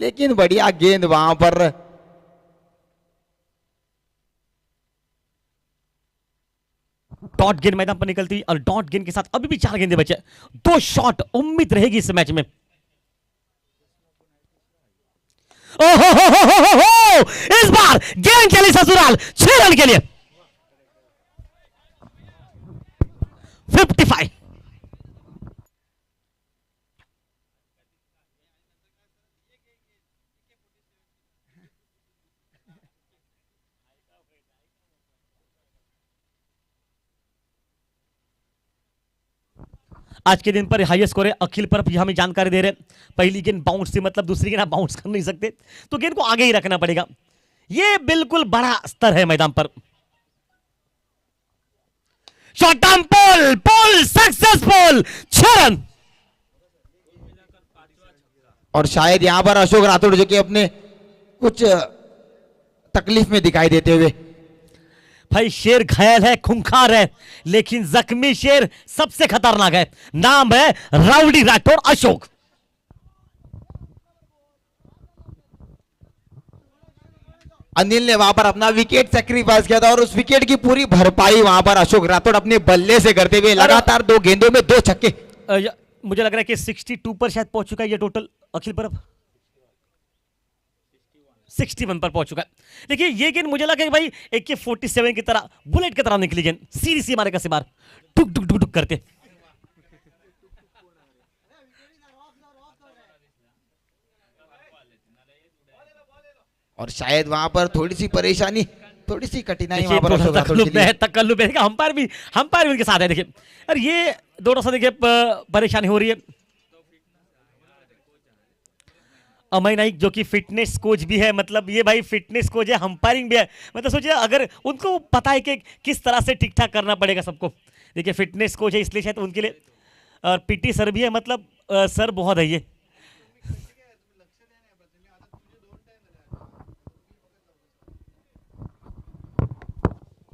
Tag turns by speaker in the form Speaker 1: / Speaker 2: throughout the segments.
Speaker 1: लेकिन बढ़िया गेंद वहां पर।
Speaker 2: डॉट गेंद मैदान पर निकलती और डॉट गेंद के साथ अभी भी 4 गेंदे बचे, 2 शॉट उम्मीद रहेगी इस मैच में। ओहो, इस बार गेंद चली ससुराल 6 रन के लिए। 55। आज के दिन पर हाईएस्ट स्कोर है अखिल परब, हमें जानकारी दे रहे पहली गेंद बाउंस थी, मतलब दूसरी गेंद आप बाउंस कर नहीं सकते, तो गेंद को आगे ही रखना पड़ेगा। ये बिल्कुल बड़ा स्तर है मैदान पर। Shot on pole, pole successful, 6 run.
Speaker 1: और शायद यहां पर अशोक राठौड़ जो कि अपने कुछ तकलीफ में दिखाई देते हुए।
Speaker 2: भाई शेर घायल है, खूंखार है, लेकिन जख्मी शेर सबसे खतरनाक है। नाम है राउडी राठौड़ अशोक।
Speaker 1: अनिल ने वहां पर अपना विकेट सेक्रीफाइस किया था और उस विकेट की पूरी भरपाई वहां पर अशोक राठौड़ अपने बल्ले से करते हुए लगातार 2 गेंदों में 2 छक्के।
Speaker 2: मुझे लग रहा है कि 62 पर शायद पहुंच चुका है ये टोटल अखिल परब। 61 पर पहुंच चुका है। देखिए ये गेंद मुझे लगा कि भाई AK-47 की तरह, बुलेट की तरह निकली गेंद, सीधी सी मारे का सिमार, टुक टुक टुक टुक करते।
Speaker 1: और शायद वहां पर थोड़ी सी परेशानी, थोड़ी सी कठिनाई वहां पर अशोक राठौड़ के लिए।
Speaker 2: तकल्लुफ है, अंपायर भी उनके साथ है। देखिए और ये दोनों से देखिए परेशानी हो रही है। अमय नाइक जो कि फिटनेस कोच भी है, मतलब ये भाई फिटनेस कोच है, अंपायरिंग भी है, मतलब सोचिए अगर उनको पता है कि किस तरह से ठीक ठाक करना पड़ेगा सबको। देखिए फिटनेस कोच है इसलिए शायद उनके लिए, और पीटी सर भी है, मतलब सर बहुत है ये।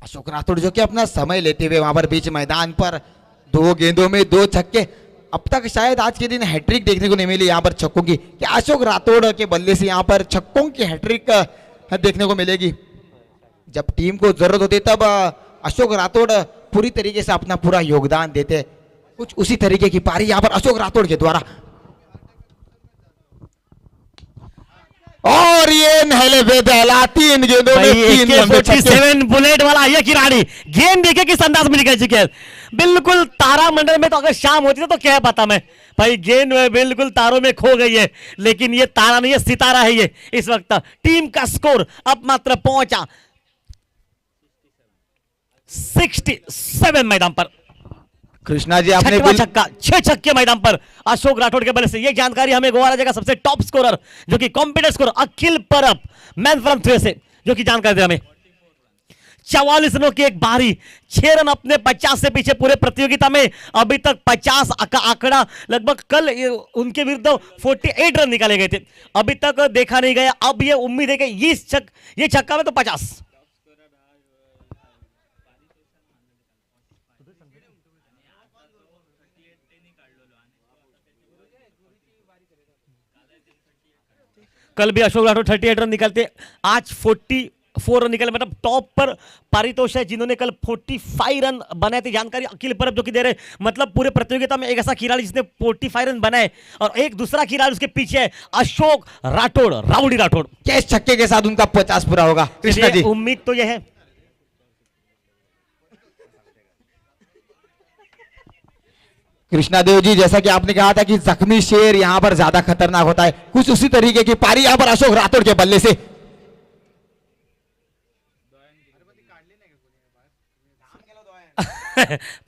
Speaker 1: अशोक राठौड़ जो कि अपना समय लेते हुए वहां पर बीच मैदान पर 2 गेंदों में 2 छक्के। अब तक शायद आज के दिन हैट्रिक देखने को नहीं मिली यहाँ पर छक्कों की, कि अशोक राठौड़ के बल्ले से यहाँ पर छक्कों की हैट्रिक देखने को मिलेगी। जब टीम को जरूरत होती तब अशोक राठौड़ पूरी तरीके से अपना पूरा योगदान देते। कुछ उसी तरीके की पारी यहाँ पर अशोक राठौड़ के द्वारा। और ये नहले बेदहला 3 गेंदों में 3 लंबे छक्के।
Speaker 2: 47 बुलेट वाला ये खिलाड़ी गेंद देखे किस अंदाज में निकल चुके हैं। बिल्कुल तारामंडल में तो अगर शाम होती तो क्या पता मैं, भाई गेंद बिल्कुल तारों में खो गई है, लेकिन ये तारा नहीं है, सितारा है ये। इस वक्त टीम का स्कोर अब मात्र पहुंचा 67 मैदान पर।
Speaker 1: कृष्णा जी आपने
Speaker 2: छक्का, 6 छक्के मैदान पर अशोक राठौड़ के बल्ले से। ये जानकारी हमें गोवा राज्य का सबसे टॉप स्कोरर जो कि कॉम्पिटेंट स्कोरर अखिल परब, मैन फ्रॉम 3 से जो कि जानकारी दे हमें। 44 रनों की एक बारी, 6 रन अपने 50 से पीछे पूरे प्रतियोगिता में। अभी तक 50 का आंकड़ा, लगभग कल उनके विरुद्ध 48 रन निकाले गए थे, अभी तक देखा नहीं गया। अब ये उम्मीद है कि ये छक्का में तो 50। कल भी अशोक राठौड़ 38 रन निकलते, आज 44 रन निकले, मतलब टॉप पर पारितोष है जिन्होंने कल 45 रन बनाए थे। जानकारी अखिल परब जो कि दे रहे, मतलब पूरे प्रतियोगिता में एक ऐसा खिलाड़ी जिसने 45 रन बनाए और एक दूसरा खिलाड़ी उसके पीछे है अशोक राठौड़, राउडी राठौड़।
Speaker 1: कैच छक्के के साथ उनका 50 पूरा होगा। कृष्णा जी
Speaker 2: उम्मीद तो यह है।
Speaker 1: कृष्णादेव जी, जैसा कि आपने कहा था कि जख्मी शेर यहां पर ज्यादा खतरनाक होता है, कुछ उसी तरीके की पारी यहां पर अशोक राठौड़ के बल्ले से।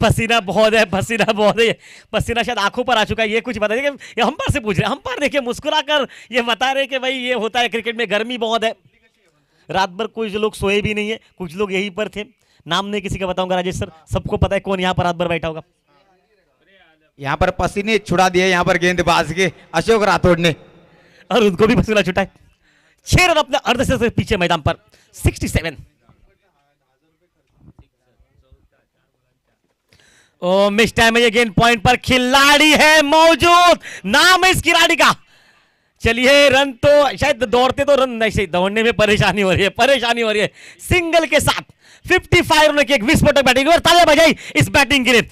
Speaker 2: पसीना बहुत है, पसीना बहुत है, पसीना शायद आंखों पर आ चुका है। ये कुछ बता देंगे, ये अंपायर से पूछ रहे हैं। अंपायर देखिए मुस्कुराकर ये बता रहे कि भाई ये होता है क्रिकेट में, गर्मी बहुत है। रात भर कुछ लोग सोए भी नहीं है, कुछ लोग यहीं पर थे। नाम नहीं किसी का बताऊंगा राजेश सर, सबको पता है कौन यहाँ पर रात भर बैठा होगा।
Speaker 1: यहाँ पर पसीने छुड़ा दिए यहाँ पर गेंदबाज के अशोक राठौड़ ने,
Speaker 2: और उनको भी पसीना छुटा है। 6 रन अपने अर्ध से पीछे मैदान पर। 67। ओ मिस टाइम है ये गेंद पॉइंट पर, खिलाड़ी है मौजूद, नाम है इस खिलाड़ी का चलिए, रन तो शायद दौड़ते तो रन नहीं, दौड़ने में परेशानी हो रही है, परेशानी हो रही है। सिंगल के साथ 55 रन की एक विस्फोटक बैटिंग, और तालियां बजाई इस बैटिंग के लिए।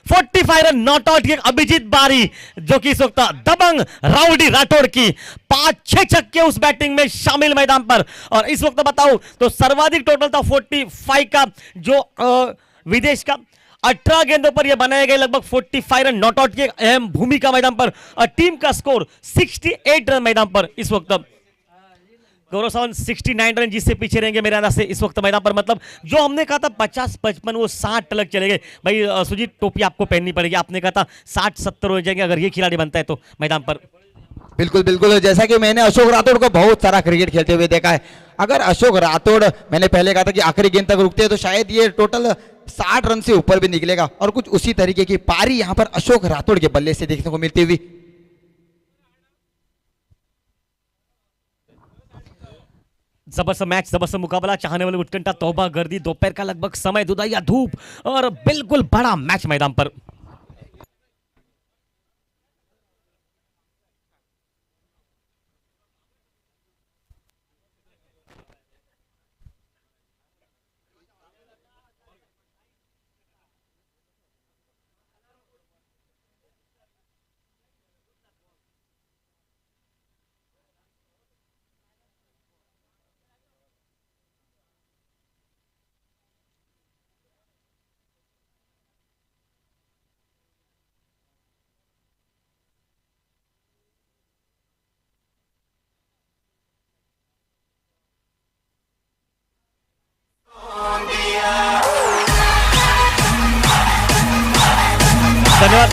Speaker 2: 45 रन नॉट आउट की अभिजीत बारी, जो कि इस वक्त दबंग राउडी राठौड़ की 5-6 छक्के उस बैटिंग में शामिल मैदान पर। और इस वक्त बताऊं तो सर्वाधिक टोटल था 45 का, जो विदेश का 18 गेंदों पर यह बनाए गए लगभग 45 रन नॉट आउट की अहम भूमिका मैदान पर। और टीम का स्कोर 68 रन मैदान पर इस वक्त। गौरव सावंत 69 रन जिससे पीछे रहेंगे मेरे अंदाज से इस वक्त मैदान पर। मतलब जो हमने कहा था 50-55 वो 60 तक चले गए। भाई सुजीत, टोपी आपको पहननी पड़ेगी। आपने कहा था 60-70 हो जाएंगे अगर ये खिलाड़ी बनता है तो मैदान पर।
Speaker 1: बिल्कुल बिल्कुल, जैसा कि मैंने अशोक राठौड़ को बहुत सारा क्रिकेट खेलते हुए देखा है। अगर अशोक राठौड़, मैंने पहले कहा था कि आखिरी गेंद तक रुकते हैं तो शायद ये टोटल 60 रन से ऊपर भी निकलेगा। और कुछ उसी तरीके की पारी यहां पर अशोक राठौड़ के बल्ले से देखने को मिलती हुई।
Speaker 2: जबरदस्त मैच, जबरदस्त मुकाबला, चाहने वाले उत्कंठा, तौबा गर्दी, दोपहर का लगभग समय, दुधाइया धूप, और बिल्कुल बड़ा मैच मैदान पर। धन्यवाद।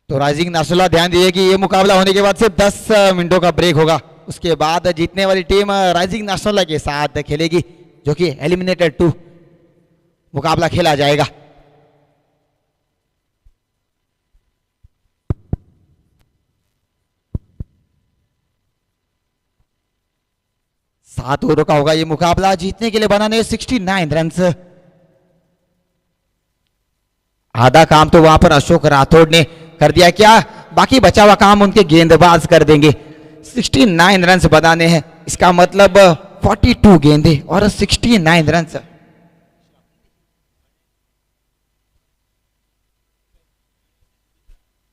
Speaker 1: तो राइजिंग नासुल्ला ध्यान दिए कि ये मुकाबला होने के बाद सिर्फ 10 मिनटों का ब्रेक होगा, उसके बाद जीतने वाली टीम राइजिंग नासुल्ला के साथ खेलेगी, जो कि एलिमिनेटर 2 मुकाबला खेला जाएगा। सात ओवरों का होगा ये मुकाबला, जीतने के लिए बनाने 69 रन। आधा काम तो वहां पर अशोक राठौड़ ने कर दिया, क्या बाकी बचा हुआ काम उनके गेंदबाज कर देंगे। 69 रन बनाने हैं, इसका मतलब 42 गेंदे और 69 रन।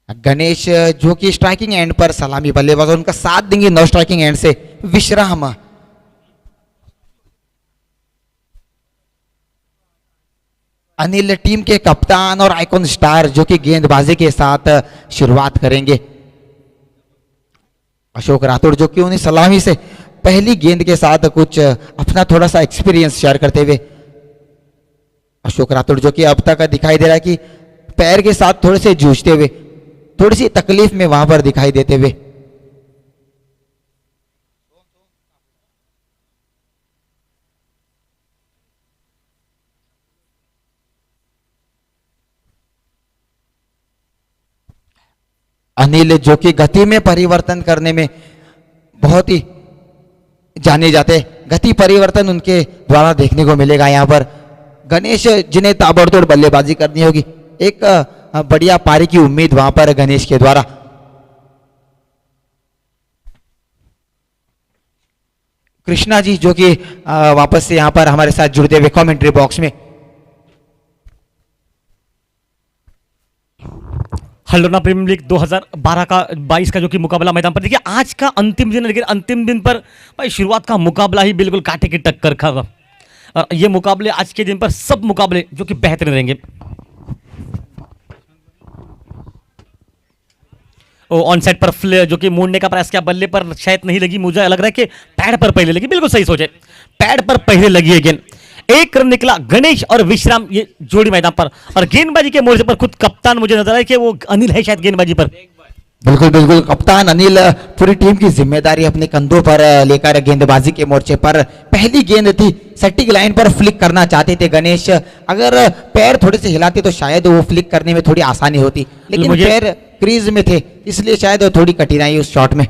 Speaker 1: गणेश जो कि स्ट्राइकिंग एंड पर सलामी बल्लेबाज, उनका साथ देंगे नो स्ट्राइकिंग एंड से विश्राम। अनिल टीम के कप्तान और आइकॉन स्टार जो कि गेंदबाजी के साथ शुरुआत करेंगे। अशोक राठौड़ जो कि उन्हें सलामी से पहली गेंद के साथ कुछ अपना थोड़ा सा एक्सपीरियंस शेयर करते हुए, अशोक राठौड़ जो कि अब तक दिखाई दे रहा है कि पैर के साथ थोड़े से जूझते हुए, थोड़ी सी तकलीफ में वहां पर दिखाई देते हुए। अनिल जो कि गति में परिवर्तन करने में बहुत ही जाने जाते, गति परिवर्तन उनके द्वारा देखने को मिलेगा यहाँ पर। गणेश जिन्हें ताबड़तोड़ बल्लेबाजी करनी होगी, एक बढ़िया पारी की उम्मीद वहां पर गणेश के द्वारा। कृष्णा जी जो कि वापस से यहाँ पर हमारे साथ जुड़ते हुए कमेंट्री बॉक्स में।
Speaker 2: हल्द्वानी प्रीमियर लीग 2012 का 22 का जो कि मुकाबला मैदान पर, देखिए आज का अंतिम दिन है, लेकिन अंतिम दिन पर भाई शुरुआत का मुकाबला ही बिल्कुल कांटे की टक्कर खा। और ये मुकाबले आज के दिन पर सब मुकाबले जो कि बेहतरीन रहेंगे। ऑन साइड पर जो कि मुड़ने का प्रयास किया, बल्ले पर शायद नहीं लगी, मुझे लग रहा है कि पैड पर पहले लगी। बिल्कुल सही सोचे, पैड पर पहले लगी है गेंद। एक रन निकला गणेश और विश्राम ये जोड़ी मैदान पर, और गेंदबाजी के मोर्चे पर खुद कप्तान मुझे नजर आया कि वो अनिल है शायद गेंदबाजी पर।
Speaker 1: बिल्कुल बिल्कुल, कप्तान अनिल पूरी टीम की जिम्मेदारी अपने कंधों पर लेकर गेंदबाजी के मोर्चे पर, पहली गेंद थी सटीक लाइन पर फ्लिक करना चाहते थे गणेश। अगर पैर थोड़े से हिलाते तो शायद वो फ्लिक करने में थोड़ी आसानी होती, लेकिन पैर क्रीज में थे इसलिए शायद थोड़ी कठिनाई उस शॉट में।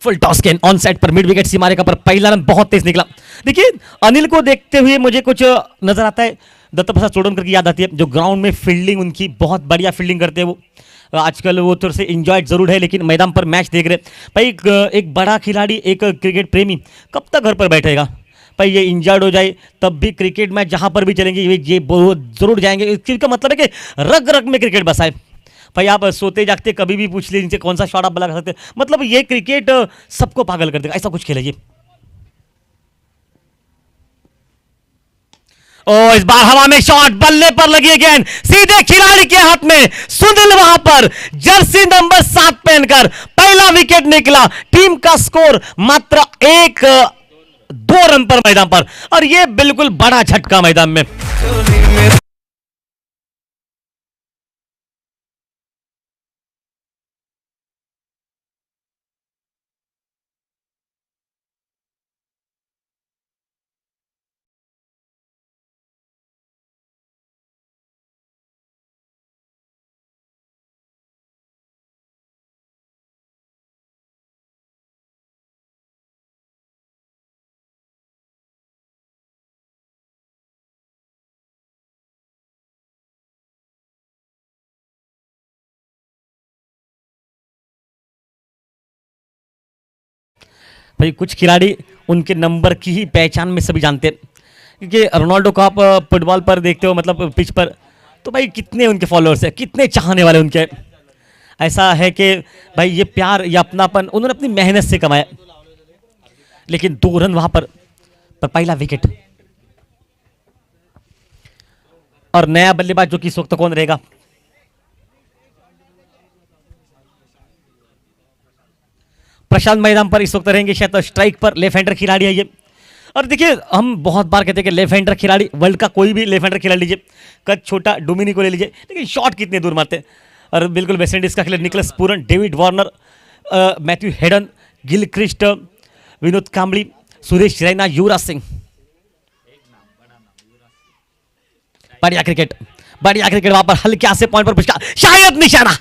Speaker 2: फुल टॉस गेंद ऑन साइड पर मिड विकेट सीमा रेखा पर, पहला रन बहुत तेज निकला। देखिए अनिल को देखते हुए मुझे कुछ नजर आता है दत्त प्रसाद चोडनकर की याद आती है, जो ग्राउंड में फील्डिंग उनकी बहुत बढ़िया फील्डिंग करते हैं वो। आजकल वो थोड़े से इंजॉयड जरूर है, लेकिन मैदान पर मैच देख रहे भाई। एक बड़ा खिलाड़ी, एक क्रिकेट प्रेमी कब तक घर पर बैठेगा भाई? ये इंजर्ड हो जाए तब भी क्रिकेट मैच जहां पर भी चलेंगे ये जरूर जाएंगे। इसका मतलब है कि रग रग में क्रिकेट बसा है भाई। आप सोते जागते कभी भी पूछ लीजिए कौन सा शॉट आप बना सकते, मतलब ये क्रिकेट सबको पागल कर देगा, ऐसा कुछ खेल है ये। ओ इस बार हवा में शॉट, बल्ले पर लगी है गेंद सीधे खिलाड़ी के हाथ में। सुनील वहां पर जर्सी नंबर 7 पहनकर पहला विकेट निकला। टीम का स्कोर मात्र 1-2 रन पर मैदान पर, और ये बिल्कुल बड़ा झटका मैदान में। भाई कुछ खिलाड़ी उनके नंबर की ही पहचान में सभी जानते हैं, क्योंकि रोनाल्डो को आप फुटबॉल पर देखते हो, मतलब पिच पर, तो भाई कितने उनके फॉलोअर्स हैं, कितने चाहने वाले उनके। ऐसा है कि भाई ये प्यार या अपनापन उन्होंने अपनी मेहनत से कमाया। लेकिन 2 रन वहां पर पहला विकेट, और नया बल्लेबाज जो कि इस वक्त कौन रहेगा? प्रशांत मैदान पर इस वक्त रहेंगे शायद स्ट्राइक पर, लेफ्ट हैंडर खिलाड़ी है ये। और देखिए हम बहुत बार कहते हैं कि लेफ्ट हैंडर खिलाड़ी, वर्ल्ड का कोई भी लेफ्ट हैंडर खिलाड़ी लीजिए, कद छोटा डोमिनिको ले लीजिए, लेकिन शॉट कितने दूर मारते हैं। और बिल्कुल वेस्ट इंडीज का खिलाड़ी Nicholas Pooran, David Warner, Matthew Hayden, Gilchrist, Vinod Kambli, Suresh Raina, Yuvraj Singh. बढ़िया क्रिकेट, बढ़िया क्रिकेट। वहां पर हल्के से पॉइंट पर पुचका, शायद निशाना,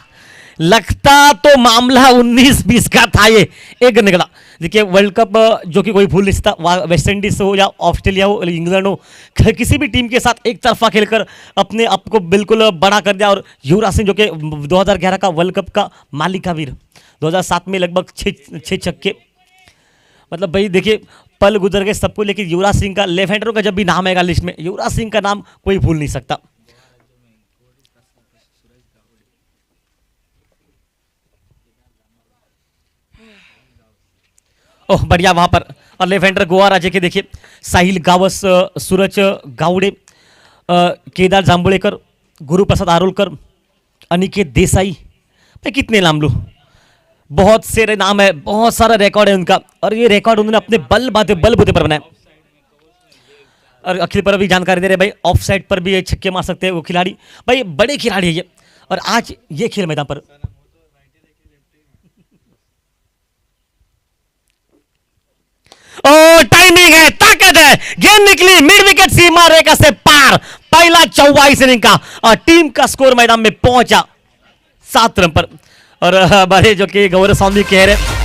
Speaker 2: लगता तो मामला 19-20 का था, ये एक निकला। देखिए वर्ल्ड कप जो कि कोई भूल नहीं सकता, वेस्ट इंडीज हो या ऑस्ट्रेलिया हो, इंग्लैंड हो, किसी भी टीम के साथ एक तरफा खेलकर अपने आप को बिल्कुल बड़ा कर दिया। और युवराज सिंह जो कि 2011 का वर्ल्ड कप का मालिका वीर, 2007 में लगभग 6 छक्के, मतलब भाई देखिए पल गुजर गए सबको, लेकिन युवराज सिंह का, लेफ्ट हैंडरों का जब भी नाम आएगा लिस्ट में, युवराज सिंह का नाम कोई भूल नहीं सकता। ओह बढ़िया वहां पर। और लेफ्ट हैंडर गोवा राज्य के देखिए साहिल गावस, सूरज गावड़े, केदार जांभुळेकर, गुरुप्रसाद आरोलकर, अनिकेत देसाई, भाई कितने नाम लूं, बहुत सारे नाम है, बहुत सारा रिकॉर्ड है उनका। और ये रिकॉर्ड उन्होंने अपने बलबूते पर बनाया। और अखिल पर भी जानकारी दे रहे भाई, ऑफ साइड पर भी ये छक्के मार सकते हैं वो खिलाड़ी, भाई बड़े खिलाड़ी है ये। और आज ये खेल मैदान पर ओ टाइमिंग है, ताकत है, गेंद निकली मिड विकेट सीमा रेखा से पार, पहला 44 इनिंग का, और टीम का स्कोर मैदान में पहुंचा 7 रन पर। और बड़े जो कि गौरव स्वामी कह रहे,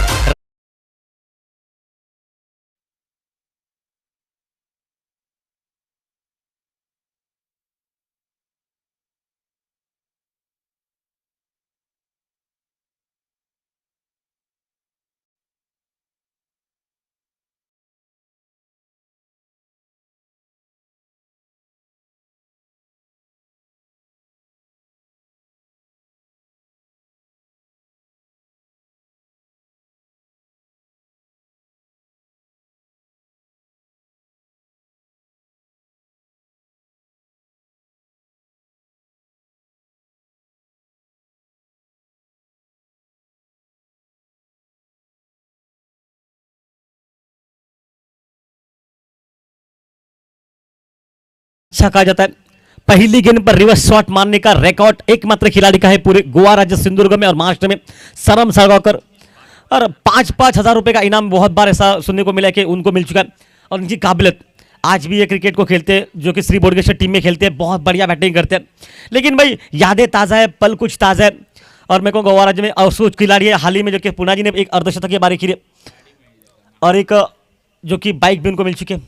Speaker 2: अच्छा कहा जाता है पहली गेंद पर रिवर्स शॉट मारने का रिकॉर्ड एकमात्र खिलाड़ी का है पूरे गोवा राज्य सिंधुदुर्ग में और महाराष्ट्र में, सरम साळगावकर। और 5-5 हजार रुपए का इनाम बहुत बार ऐसा सुनने को मिला कि उनको मिल चुका है। और उनकी काबिलियत, आज भी ये क्रिकेट को खेलते हैं, जो कि श्री बोडगेश्वर टीम में खेलते हैं, बहुत बढ़िया बैटिंग करते हैं। लेकिन भाई यादें ताज़ा है, पल कुछ ताज़ा है। और मेरे को गोवा राज्य में अफसोस खिलाड़ी है हाल ही में, जो कि पूना जी ने एक अर्धशतक की बारी की है, और एक जो कि बाइक भी उनको मिल चुकी है,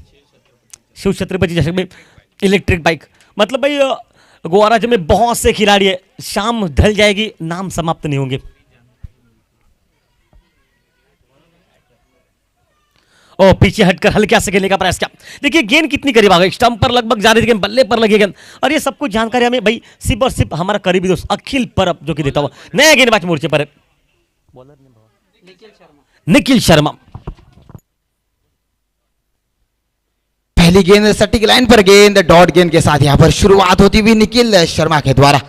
Speaker 2: शिव छत्रपति जैसे में इलेक्ट्रिक बाइक। मतलब भाई गोवा राज्य में बहुत से खिलाड़ी है, शाम ढल जाएगी नाम समाप्त नहीं होंगे। और पीछे हटकर हल्के से खेलने का प्रयास किया, देखिए गेंद कितनी करीब आ गई, स्टंप पर लगभग जा रही थी गेंद, बल्ले पर लगी गेंद। और ये सब कुछ जानकारी हमें भाई सिर्फ और सिर्फ हमारा करीबी दोस्त अखिल परब जो कि देता हुआ, नया गेंदबाज मोर्चे पर है निखिल शर्मा।
Speaker 1: पहली गेंद सटीक लाइन पर गेंद, डॉट गेंद के साथ यहां पर शुरुआत होती हुई निखिल शर्मा के द्वारा।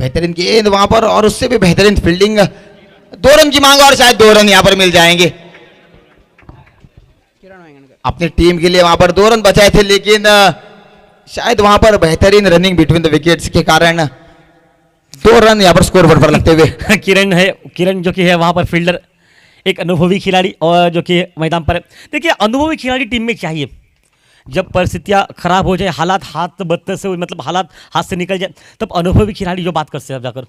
Speaker 1: बेहतरीन गेंद वहां पर, और उससे भी बेहतरीन फील्डिंग। 2 रन की मांग, और शायद 2 रन यहां पर मिल जाएंगे अपनी टीम के लिए। वहां पर 2 रन बचाए थे, लेकिन शायद वहां पर बेहतरीन रनिंग बिटवीन द विकेट्स के कारण 2 रन यहां पर स्कोर बोर्ड पर लगते हुए।
Speaker 2: किरण जो कि है वहां पर फील्डर, एक अनुभवी खिलाड़ी, और जो कि मैदान पर है। देखिए अनुभवी खिलाड़ी टीम में चाहिए, जब परिस्थितियां खराब हो जाए, हालात हाथ बदते से, मतलब हालात हाथ से निकल जाए, तब अनुभवी खिलाड़ी जो बात करते हैं जाकर।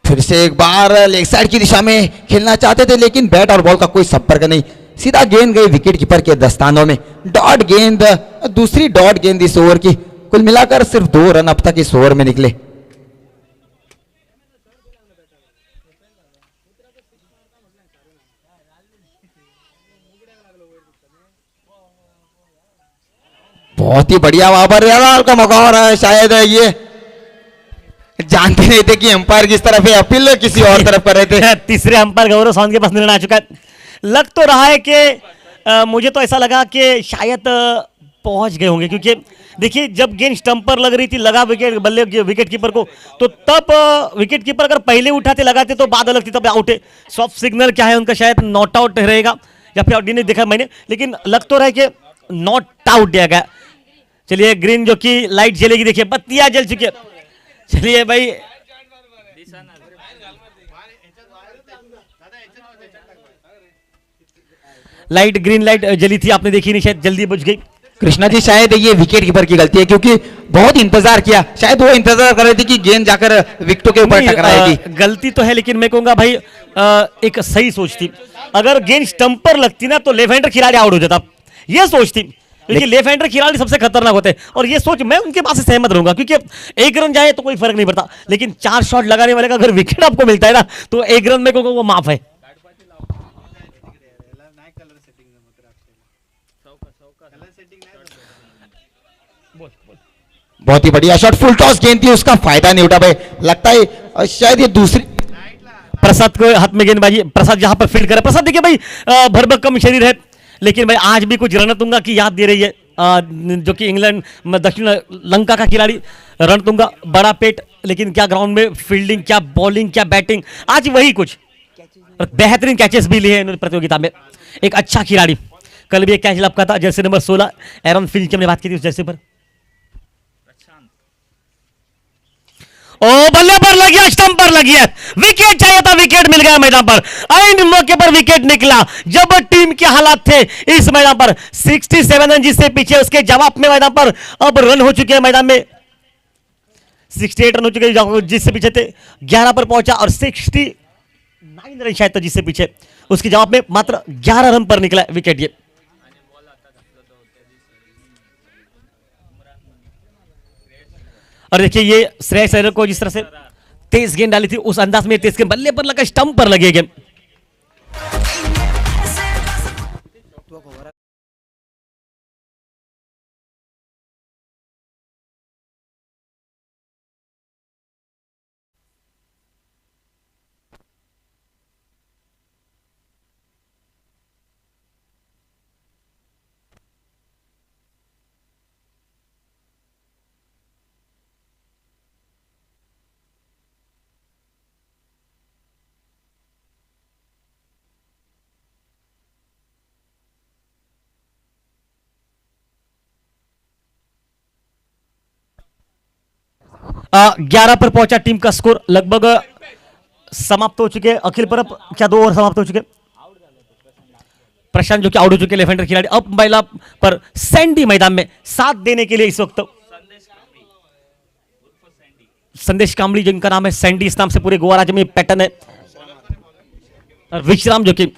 Speaker 1: फिर से एक बार लेग साइड की दिशा में खेलना चाहते थे, लेकिन बैट और बॉल का कोई संपर्क नहीं, सीधा गेंद गई विकेट कीपर के दस्तानों में। डॉट गेंद, दूसरी डॉट गेंद इस ओवर की। कुल मिलाकर सिर्फ 2 रन अब तक इस ओवर में निकले। बहुत ही बढ़िया वहां पर का मौका, और शायद ये जानते नहीं थे कि अंपायर किस तरफ है, अपील किसी और तरफ कर रहे थे।
Speaker 2: तीसरे अंपायर गौरव सावंत के पास निर्णय आ चुका है। लग तो रहा है कि मुझे तो ऐसा लगा कि शायद पहुंच गए होंगे, क्योंकि देखिए जब गेंद स्टंप पर लग रही थी, लगा विकेट बल्ले विकेट कीपर को, तो तब विकेट कीपर अगर पहले उठाते लगाते तो बात अलग थी, तब आउट है। सॉफ्ट सिग्नल क्या है उनका, शायद नॉट आउट रहेगा या फिर नहीं देखा मैंने, लेकिन लग तो रहा है कि नॉट आउट दिया गया। चलिए ग्रीन जो कि लाइट जलेगी, देखिए बत्तियां जल चुकी है। चलिए भाई लाइट, ग्रीन लाइट जली थी, आपने देखी नहीं, शायद जल्दी बुझ गई।
Speaker 1: कृष्णा जी शायद ये विकेट कीपर की गलती है, क्योंकि बहुत इंतजार किया, शायद वो इंतजार कर रहे थे कि गेंद जाकर विकेटों के ऊपर टकराएगी।
Speaker 2: गलती तो है, लेकिन मैं कहूंगा भाई एक सही सोच थी। अगर गेंद स्टंप पर लगती ना तो लेफ्ट हैंडर खिलाड़ी आउट हो जाता, ये सोच थी, क्योंकि लेफ्ट हैंडर खिलाड़ी सबसे खतरनाक होते हैं, और ये सोच मैं उनके पास से सहमत रहूंगा, क्योंकि एक रन जाए तो कोई फर्क नहीं पड़ता, लेकिन 4 शॉट लगाने वाले का अगर विकेट आपको मिलता है ना तो 1 रन में कहूंगा वो माफ है।
Speaker 1: बहुत ही बढ़िया शॉट, फुल टॉस गेंद थी, उसका फायदा नहीं उठा भाई, लगता है शायद ये दूसरी।
Speaker 2: प्रसाद को हाथ में गेंदबाजी, प्रसाद जहां पर फील्ड करे, प्रसाद देखिए भाई भरभक्कम शरीर है, लेकिन भाई आज भी कुछ रणतुंगा की याद दे रही है, जो कि इंग्लैंड दक्षिण लंका का खिलाड़ी रणतुंगा, बड़ा पेट, लेकिन क्या ग्राउंड में फील्डिंग, क्या बॉलिंग, क्या बैटिंग, आज वही कुछ बेहतरीन कैचेस भी लिए हैं प्रतियोगिता में। एक अच्छा खिलाड़ी, कल भी एक कैच लपका था, जर्सी नंबर 16 एरन फिंच की हमने बात की थी उस जर्सी पर। ओ बल्ले पर लगी, स्टंप पर लगी है, विकेट चाहिए था, विकेट मिल गया मैदान पर, ऐन मौके पर विकेट निकला। जब टीम के हालात थे इस मैदान पर 67 रन जिससे पीछे, उसके जवाब में मैदान पर अब रन हो चुके हैं, मैदान में 68 रन हो चुके हैं जिससे पीछे थे, 11 पर पहुंचा, और 69 रन शायद था जिससे पीछे, उसके जवाब में मात्र 11 रन पर निकला विकेट। ये और देखिए ये श्रेयस अय्यर को जिस तरह से तेज गेंद डाली थी, उस अंदाज में तेज गेंद बल्ले पर लगा, स्टंप पर लगे गेंद। ग्यारह पर पहुंचा टीम का स्कोर, लगभग समाप्त हो चुके। अखिल परब क्या 2 ओवर समाप्त हो चुके। प्रशांत जो कि आउट हो चुके लेफ्ट हैंडर खिलाड़ी, अब महिला पर सैंडी मैदान में साथ देने के लिए इस वक्त संदेश कांबली, जिनका नाम है सैंडी, इस नाम से पूरे गोवा राज्य में पैटर्न है। और विश्राम जो कि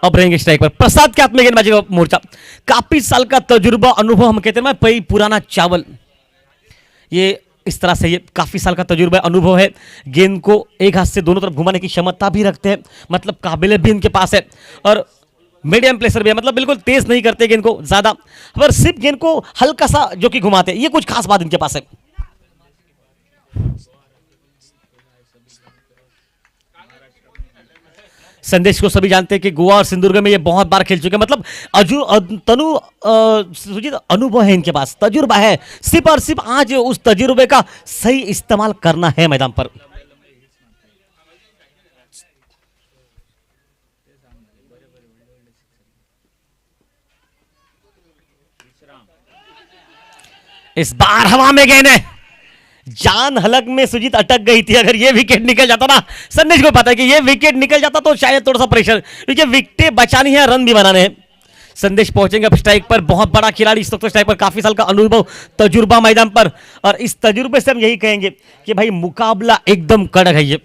Speaker 2: अब रहेंगे स्ट्राइक पर। प्रसाद के हाथ में गेंदबाजी का मोर्चा, काफी साल का तजुर्बा, अनुभव, हम कहते हैं भाई पुराना चावल, ये इस तरह से ये काफी साल का तजुर्बा, अनुभव है, गेंद को एक हाथ से दोनों तरफ घुमाने की क्षमता भी रखते हैं, मतलब काबिलियत भी इनके पास है, और मीडियम प्लेसर भी है, मतलब बिल्कुल तेज नहीं करते गेंद को ज्यादा, पर सिर्फ गेंद को हल्का सा जो कि घुमाते हैं, ये कुछ खास बात इनके पास है। संदेश को सभी जानते हैं कि गोवा और सिंधुदुर्ग में ये बहुत बार खेल चुके हैं, मतलब सुजीत अनुभव है इनके पास, तजुर्बा है, सिर्फ और सिर्फ आज उस तजुर्बे का सही इस्तेमाल करना है मैदान पर। इस बार हवा में गेंद है, जान हलक में सुजीत अटक गई थी, अगर ये विकेट निकल जाता ना, संदेश को पता है कि ये विकेट निकल जाता तो शायद थोड़ा सा प्रेशर, क्योंकि विकेटें बचानी है, रन भी बनाने हैं। संदेश पहुंचेंगे अब स्ट्राइक पर, बहुत बड़ा खिलाड़ी इस वक्त तो स्ट्राइक पर, काफी साल का अनुभव, तजुर्बा मैदान पर, और इस तजुर्बे से हम यही कहेंगे कि भाई मुकाबला एकदम कड़क है। ये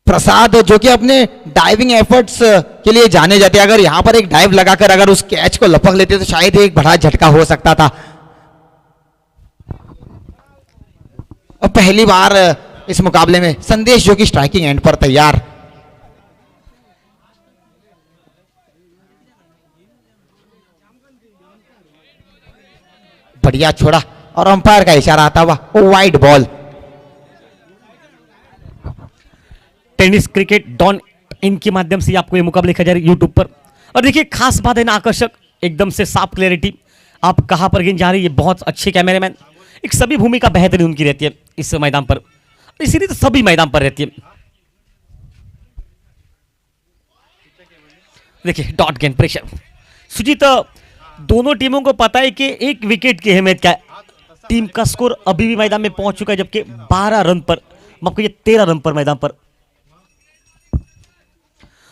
Speaker 1: प्रसाद जो कि अपने डाइविंग एफर्ट्स के लिए जाने जाते हैं, अगर यहां पर एक डाइव लगाकर अगर उस कैच को लपक लेते तो शायद एक बड़ा झटका हो सकता था। और पहली बार इस मुकाबले में संदेश जो कि स्ट्राइकिंग एंड पर तैयार, बढ़िया छोड़ा, और अंपायर का इशारा आता हुआ वाइड बॉल।
Speaker 2: टेनिस क्रिकेट डॉन इन के माध्यम से आपको ये मुकाबले देखा जा रहा है यूट्यूब पर। और देखिए खास बात है ना, आकर्षक एकदम से साफ क्लैरिटी, आप कहां पर गेंद जा रही है, बहुत अच्छे कैमरामैन, एक सभी भूमिका बेहतरीन उनकी रहती है इस मैदान पर, इसीलिए तो सभी मैदान पर रहती है। देखिए डॉट गेंद प्रेशर, सुजीत दोनों टीमों को पता है कि एक विकेट की अहमियत क्या है। टीम का स्कोर अभी भी मैदान में पहुंच चुका है, जबकि 12 रन पर, आपको ये 13 रन पर मैदान पर,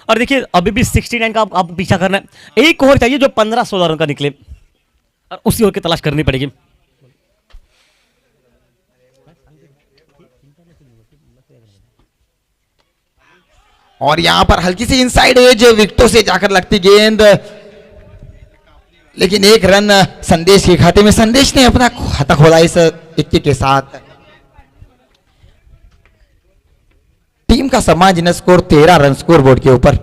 Speaker 2: और देखिए अभी भी 69 का आपको पीछा करना है, एक ओवर चाहिए जो 15-16 रन का निकले, और उसी ओवर की तलाश करनी पड़ेगी।
Speaker 1: और यहां पर हल्की सी इनसाइड एज विकेटों से जाकर लगती गेंद, लेकिन एक रन संदेश के खाते में। संदेश ने अपना खाता खोला इस इक्के के साथ। टीम का सम्मानजनक स्कोर 13 रन स्कोर बोर्ड के ऊपर,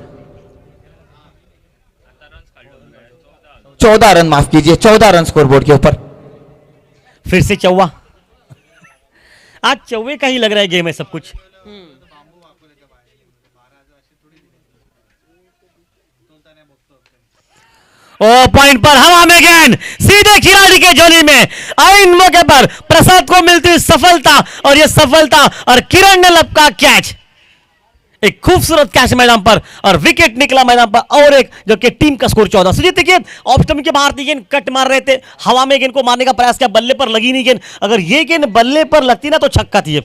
Speaker 1: 14 रन, माफ कीजिए 14 रन स्कोर बोर्ड के ऊपर।
Speaker 2: फिर से चौवा, आज चौवे का ही लग रहा है गेम है सब कुछ। ओ पॉइंट पर हवा में गेंद सीधे खिलाड़ी के झोली में, आइन मौके पर प्रसाद को मिलती सफलता, और यह सफलता और किरण ने लपका कैच, एक खूबसूरत कैच मैदान पर, और विकेट निकला मैदान पर, और एक जो कि टीम का स्कोर 14। सुजीत देखिए ऑफ स्टंप के बाहर थी गेंद, कट मार रहे थे, हवा में गेंद को मारने का प्रयास किया, बल्ले पर लगी नहीं गेंद, अगर ये गेंद बल्ले पर लगती ना तो छक्का थी।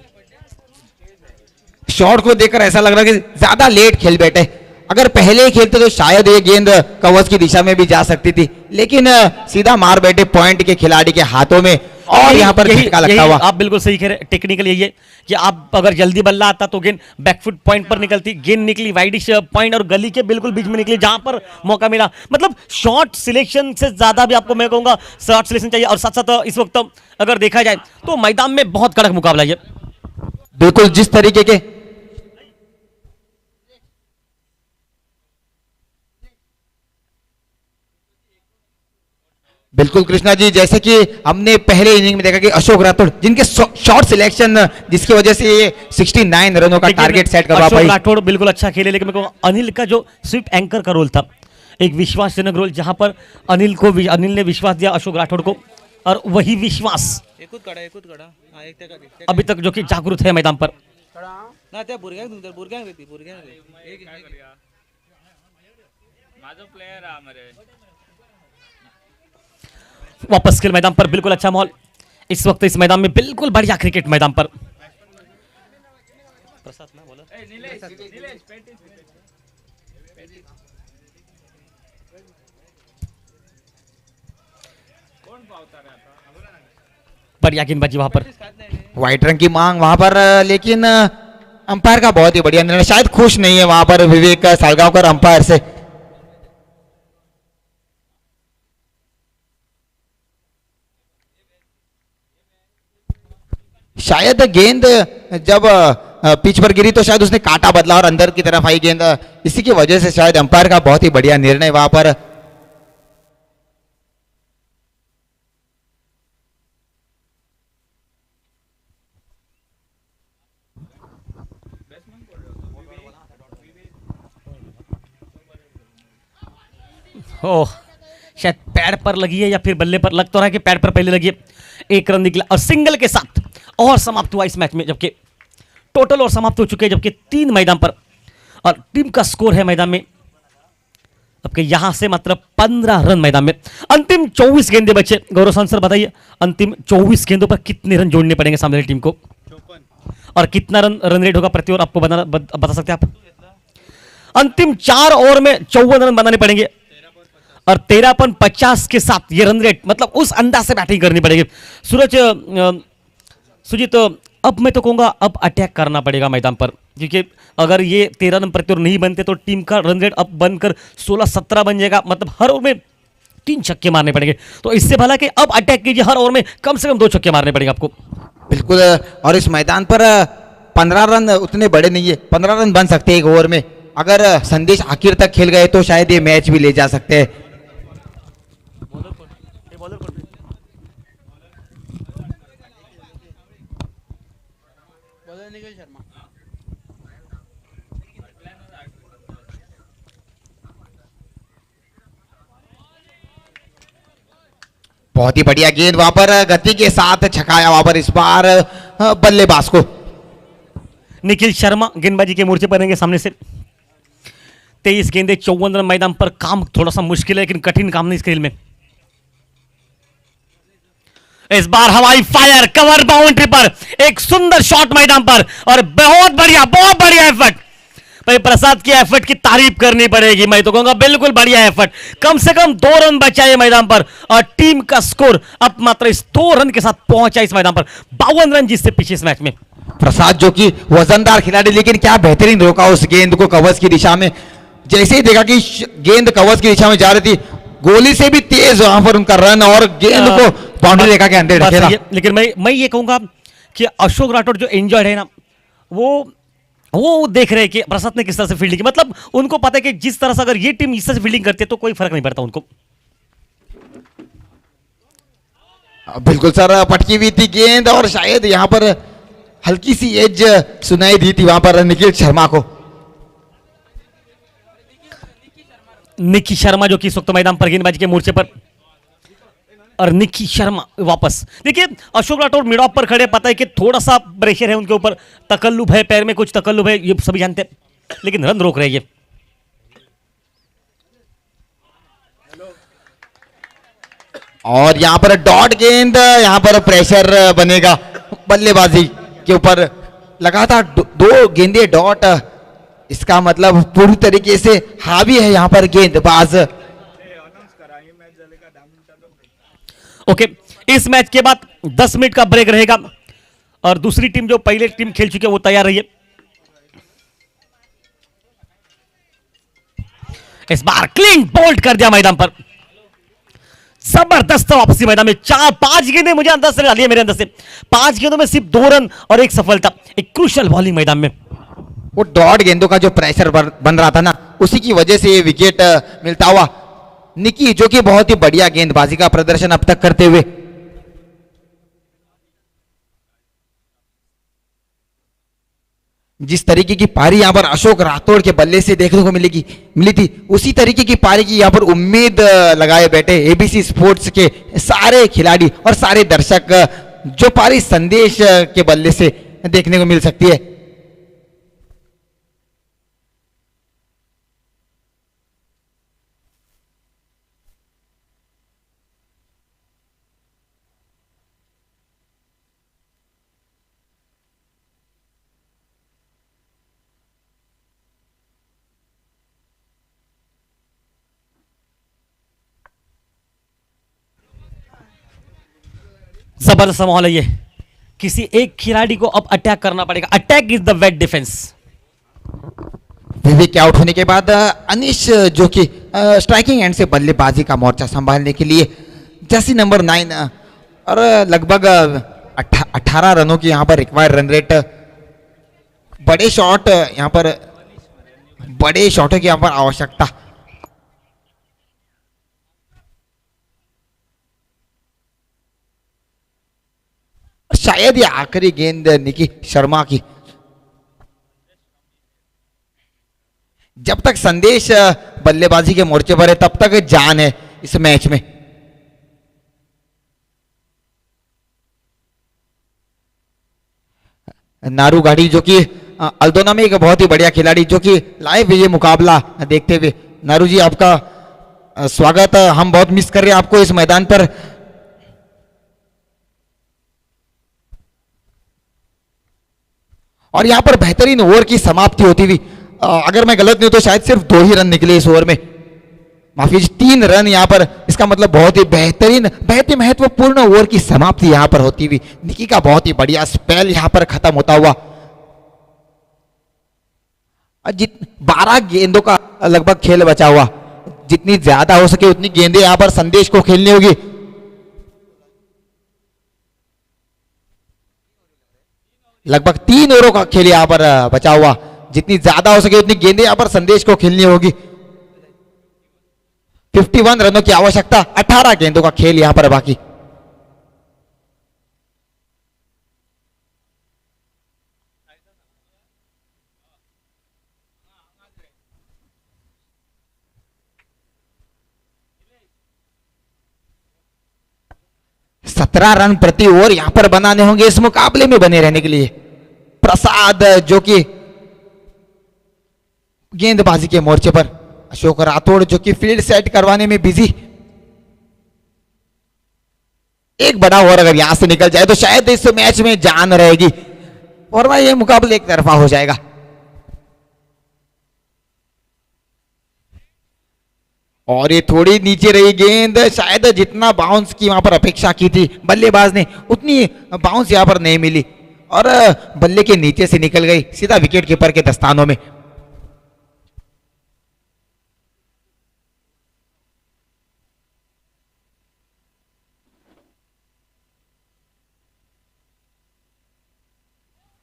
Speaker 1: शॉट को देखकर ऐसा लग रहा है कि ज्यादा लेट खेल बैठे, अगर पहले ही खेलते तो शायद ये गेंद कवच की दिशा में भी जा सकती थी, लेकिन सीधा मार बैठे पॉइंट के खिलाड़ी के हाथों में, और यहां पर झटका लगता हुआ।
Speaker 2: आप बिल्कुल सही कह रहे हैं, टेक्निकल यही है कि आप अगर जल्दी बल्ला आता तो गेंद बैकफुट पॉइंट पर निकलती, गेंद निकली वाइडिश पॉइंट और गली के बिल्कुल बीच में निकली, जहां पर मौका मिला। मतलब शॉट सिलेक्शन से ज्यादा भी आपको मैं कहूंगा शॉट सिलेक्शन चाहिए, और साथ साथ इस वक्त अगर देखा जाए तो मैदान में बहुत कड़क मुकाबला है।
Speaker 1: बिल्कुल जिस तरीके के बिल्कुल कृष्णा जी, जैसे कि हमने पहले इनिंग में देखा कि अशोक राठौड़ जिनके शॉट सिलेक्शन जिसकी वजह से ये 69 रनों का टारगेट सेट करवा पाई।
Speaker 2: अशोक राठौड़ बिल्कुल अच्छा खेले, लेकिन मेरे को अनिल का जो स्विप एंकर का रोल था, एक विश्वासजनक रोल, जहां पर अनिल ने विश्वास दिया अशोक राठौड़ को, और वही विश्वास अभी तक जो कि जागरूक है मैदान पर। वापस खेल मैदान पर, बिल्कुल अच्छा माहौल इस वक्त इस मैदान में, बिल्कुल बढ़िया क्रिकेट मैदान पर। बढ़िया गेंदबाजी वहां पर,
Speaker 1: व्हाइट रंग की मांग वहां पर, लेकिन अंपायर का बहुत ही बढ़िया निर्णय, शायद खुश नहीं है वहां पर विवेक सालगांवकर अंपायर से। शायद गेंद जब पिच पर गिरी तो शायद उसने काटा बदला और अंदर की तरफ आई गेंद, इसी की वजह से शायद अंपायर का बहुत ही बढ़िया निर्णय वहां पर।
Speaker 2: ओह शायद पैड पर लगी है या फिर बल्ले पर, लग तो रहा है कि पैड पर पहले लगी है। एक रन निकला और सिंगल के साथ और समाप्त हुआ इस मैच में, जबकि टोटल और समाप्त हो चुके हैं, जबकि 3 मैदान पर, और टीम का स्कोर है मैदान में अब यहां से मात्र 15 रन मैदान में। अंतिम 24 गेंदे बचे। गौरव सांसद सर बताइए, अंतिम 24 गेंदों पर कितने रन जोड़ने पड़ेंगे सामने वाली टीम को, और कितना रन रेट होगा प्रति ओवर, आपको बता सकते हैं आप? अंतिम 4 ओवर में 54 रन बनाने पड़ेंगे, और 13.50 के साथ ये रन रेट, मतलब उस अंदाज से बैटिंग करनी पड़ेगी। सुजीत अब मैं तो कहूंगा अब अटैक करना पड़ेगा मैदान पर, क्योंकि अगर ये 13 रन प्रति ओवर नहीं बनते तो टीम का रन रेट अब बनकर 16-17 बन जाएगा, मतलब हर ओवर में 3 छक्के मारने पड़ेंगे। तो इससे भला कि अब अटैक कीजिए, हर ओवर में कम से कम 2 छक्के मारने पड़ेंगे आपको।
Speaker 1: बिल्कुल, और इस मैदान पर 15 रन उतने बड़े नहीं है, 15 रन बन सकते हैं एक ओवर में। अगर संदेश आखिर तक खेल गए तो शायद ये मैच भी ले जा सकते हैं। बहुत ही बढ़िया गेंद वहां पर गति के साथ छकाया वहां पर इस बार बल्लेबाज को।
Speaker 2: निखिल शर्मा गेंदबाजी के मोर्चे पर रहेंगे सामने से। 23 गेंदे 54 रन मैदान पर। काम थोड़ा सा मुश्किल है लेकिन कठिन काम नहीं इस खेल में। इस बार हवाई फायर कवर बाउंड्री पर एक सुंदर शॉट मैदान पर और बहुत बढ़िया एफर्ट। भाई प्रसाद की एफर्ट की तारीफ करनी पड़ेगी। मैं तो कहूंगा बिल्कुल बढ़िया एफर्ट। कम से कम 2 रन बचाए मैदान पर और टीम का स्कोर अब मात्र इस 2 रन के साथ पहुंचा इस मैदान पर। 52 रन जिससे पीछे इस मैच में।
Speaker 1: प्रसाद जो कि वजनदार खिलाड़ी, लेकिन क्या बेहतरीन रोका उस गेंद को कवर्स की दिशा में। जैसे ही देखा कि गेंद कवर्स की दिशा में जा रही थी, गोली से भी तेज वहां पर उनका रन और गेंद को बाउंड्री रेखा के अंदर ढकेला।
Speaker 2: लेकिन मैं ये कहूंगा कि अशोक राठौड़ जो एंजॉयड है ना, वो देख रहे हैं कि प्रसाद ने किस तरह से फील्डिंग की। मतलब उनको पता है कि जिस तरह से अगर ये टीम इस तरह से फील्डिंग करती है तो कोई फर्क नहीं पड़ता उनको।
Speaker 1: बिल्कुल सर, पटकी हुई थी गेंद और शायद यहां पर हल्की सी एज सुनाई दी थी वहां पर निखिल शर्मा को।
Speaker 2: निखी शर्मा जो कि इस वक्त मैदान पर गेंदबाजी के मोर्चे पर और निखी शर्मा वापस। देखिए अशोक राठौड़ मिड ऑफ पर खड़े, पता है कि थोड़ा सा प्रेशर है उनके ऊपर, तकल्लुफ है, पैर में कुछ तकल्लुफ है, ये सभी जानते हैं, लेकिन रन रोक रहे हैं।
Speaker 1: और यहां पर डॉट गेंद, यहां पर प्रेशर बनेगा बल्लेबाजी के ऊपर। लगातार 2 गेंदे डॉट, इसका मतलब पूरी तरीके से हावी है यहां पर गेंदबाज।
Speaker 2: ओके, इस मैच के बाद 10 मिनट का ब्रेक रहेगा और दूसरी टीम जो पहले टीम खेल चुकी है वो तैयार रही है। इस बार क्लीन बोल्ड कर दिया मैदान पर। जबरदस्त वापसी मैदान में। 4-5 गेंदें मुझे अंदर से डाली है, मेरे अंदर से 5 गेंदों में सिर्फ 2 रन और 1 सफलता। एक क्रूशियल बॉलिंग मैदान में।
Speaker 1: वो डॉट गेंदों का जो प्रेशर बन रहा था ना, उसी की वजह से ये विकेट मिलता हुआ। निकी जो कि बहुत ही बढ़िया गेंदबाजी का प्रदर्शन अब तक करते हुए। जिस तरीके की पारी यहां पर अशोक राठौड़ के बल्ले से देखने को मिली थी, उसी तरीके की पारी की यहां पर उम्मीद लगाए बैठे एबीसी स्पोर्ट्स के सारे खिलाड़ी और सारे दर्शक। जो पारी संदेश के बल्ले से देखने को मिल सकती है।
Speaker 2: जबरदस्त माहौल है ये। किसी एक खिलाड़ी को अब अटैक करना पड़ेगा। Attack is the wait defence.
Speaker 1: Vivek out होने के बाद अनिश जो कि स्ट्राइकिंग एंड से बल्लेबाजी का मोर्चा संभालने के लिए जर्सी नंबर 9 और लगभग 18 रनों की यहां पर रिक्वायर्ड रन रेट। बड़े शॉटों की यहां पर आवश्यकता। शायद ये आखिरी गेंद निकी शर्मा की। जब तक संदेश बल्लेबाजी के मोर्चे पर है तब तक जान है इस मैच में। नारू गाड़ी जो कि अल्दोना में एक बहुत ही बढ़िया खिलाड़ी, जो कि लाइव ये मुकाबला देखते हुए। नारू जी आपका स्वागत। हम बहुत मिस कर रहे हैं आपको इस मैदान पर। और यहां पर बेहतरीन ओवर की समाप्ति होती हुई, अगर मैं गलत नहीं हूं तो शायद सिर्फ 2 ही रन निकले इस ओवर में। माफी, 3 रन यहां पर। इसका मतलब बहुत ही बेहतरीन, बहुत ही महत्वपूर्ण ओवर की समाप्ति यहां पर होती हुई। निकी का बहुत ही बढ़िया स्पेल यहां पर खत्म होता हुआ। 12 गेंदों का लगभग खेल बचा हुआ। जितनी ज्यादा हो सके उतनी गेंदें यहां पर संदेश को खेलनी होगी। लगभग 3 ओवरों का खेल यहां पर बचा हुआ। जितनी ज्यादा हो सके उतनी गेंदें यहां पर संदेश को खेलनी होगी। 51 रनों की आवश्यकता, 18 गेंदों का खेल यहां पर बाकी। 17 रन प्रति ओवर यहां पर बनाने होंगे इस मुकाबले में बने रहने के लिए। प्रसाद जो कि गेंदबाजी के मोर्चे पर, अशोक राठौड़ जो कि फील्ड सेट करवाने में बिजी। एक बड़ा ओवर अगर यहां से निकल जाए तो शायद इस मैच में जान रहेगी, वरना यह मुकाबला एक तरफा हो जाएगा। और ये थोड़ी नीचे रही गेंद, शायद जितना बाउंस की वहां पर अपेक्षा की थी बल्लेबाज ने उतनी बाउंस यहां पर नहीं मिली और बल्ले के नीचे से निकल गई सीधा विकेट कीपर के दस्तानों में।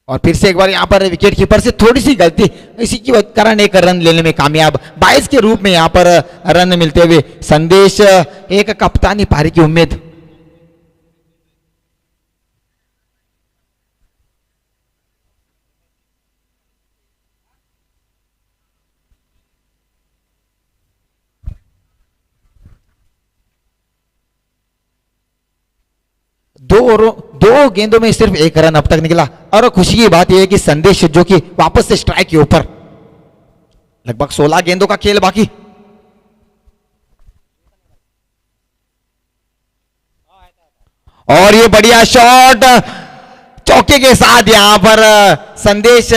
Speaker 1: और फिर से एक बार यहां पर विकेट कीपर से थोड़ी सी गलती, इसी के कारण एक रन लेने में कामयाब। 22 के रूप में यहां पर रन मिलते हुए संदेश एक कप्तानी पारी की उम्मीद। दो गेंदों में सिर्फ एक रन अब तक निकला और खुशी की बात यह है कि संदेश जो कि वापस से स्ट्राइक के ऊपर। लगभग 16 गेंदों का खेल बाकी। और ये बढ़िया शॉट चौके के साथ यहां पर संदेश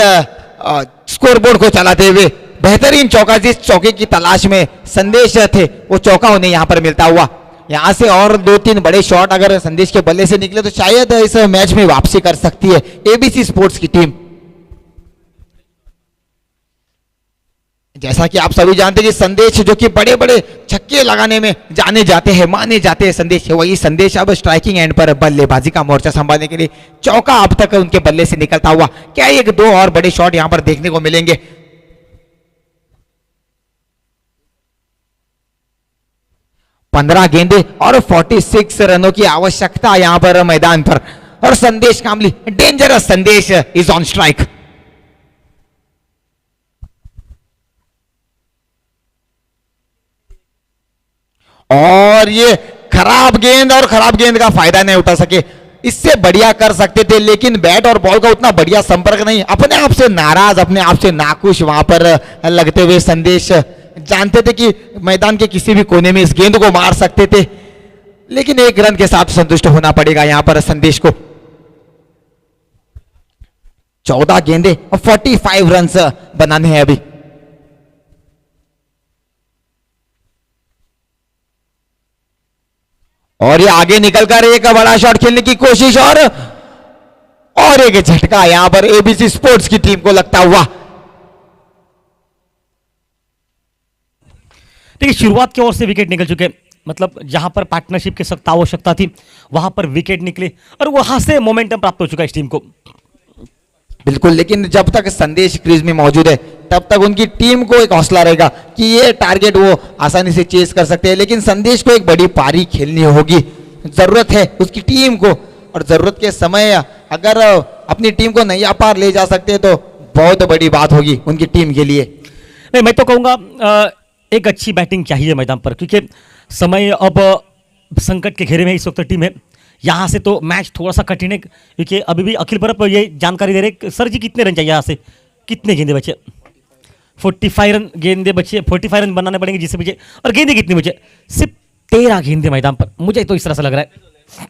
Speaker 1: स्कोरबोर्ड को चलाते हुए बेहतरीन चौका, जिस चौके की तलाश में संदेश थे वो चौका उन्हें यहां पर मिलता हुआ। यहां से और 2-3 बड़े शॉट अगर संदेश के बल्ले से निकले तो शायद इस मैच में वापसी कर सकती है एबीसी स्पोर्ट्स की टीम। जैसा कि आप सभी जानते हैं कि संदेश जो कि बड़े बड़े छक्के लगाने में जाने जाते हैं, माने जाते हैं संदेश, वही संदेश अब स्ट्राइकिंग एंड पर बल्लेबाजी का मोर्चा संभालने के लिए चौका अब तक उनके बल्ले से निकलता हुआ। क्या एक दो और बड़े शॉट यहां पर देखने को मिलेंगे? 15 गेंदे और 46 रनों की आवश्यकता यहां पर मैदान पर, और संदेश कामली, डेंजरस संदेश इज ऑन स्ट्राइक। और ये खराब गेंद, और खराब गेंद का फायदा नहीं उठा सके। इससे बढ़िया कर सकते थे लेकिन बैट और बॉल का उतना बढ़िया संपर्क नहीं। अपने आप से नाराज, अपने आप से नाखुश वहां पर लगते हुए संदेश जानते थे कि मैदान के किसी भी कोने में इस गेंद को मार सकते थे, लेकिन एक रन के साथ संतुष्ट होना पड़ेगा यहां पर संदेश को। 14 गेंदे और 45 रन बनाने हैं अभी। और ये आगे निकलकर एक बड़ा शॉट खेलने की कोशिश, और एक झटका यहां पर एबीसी स्पोर्ट्स की टीम को लगता हुआ।
Speaker 2: देखिए, शुरुआत की ओर से विकेट निकल चुके, मतलब जहां पर पार्टनरशिप की सख्त आवश्यकता थी वहां पर विकेट निकले और वहां से मोमेंटम प्राप्त हो चुका है इस टीम को।
Speaker 1: बिल्कुल, लेकिन जब तक संदेश क्रीज में मौजूद है तब तक उनकी टीम को एक हौसला रहेगा कि ये टारगेट वो आसानी से चेस कर सकते हैं, लेकिन संदेश को एक बड़ी पारी खेलनी होगी। जरूरत है उसकी टीम को, और जरूरत के समय अगर अपनी टीम को नैया पार ले जा सकते हैं तो बहुत बड़ी बात होगी उनकी टीम के लिए।
Speaker 2: नहीं, मैं तो कहूंगा एक अच्छी बैटिंग चाहिए मैदान पर, क्योंकि समय अब संकट के घेरे में इस वक्त टीम है। यहाँ से तो मैच थोड़ा सा कठिन है, क्योंकि अभी भी अखिल परब ये जानकारी दे रहे सर जी कितने रन चाहिए, यहाँ से कितने गेंदे बचे? 45 रन गेंदे बचे, 45 रन बनाने पड़ेंगे जिससे बचे। और गेंदे कितनी बचे? सिर्फ 13 गेंदे मैदान पर। मुझे तो इस तरह से लग रहा है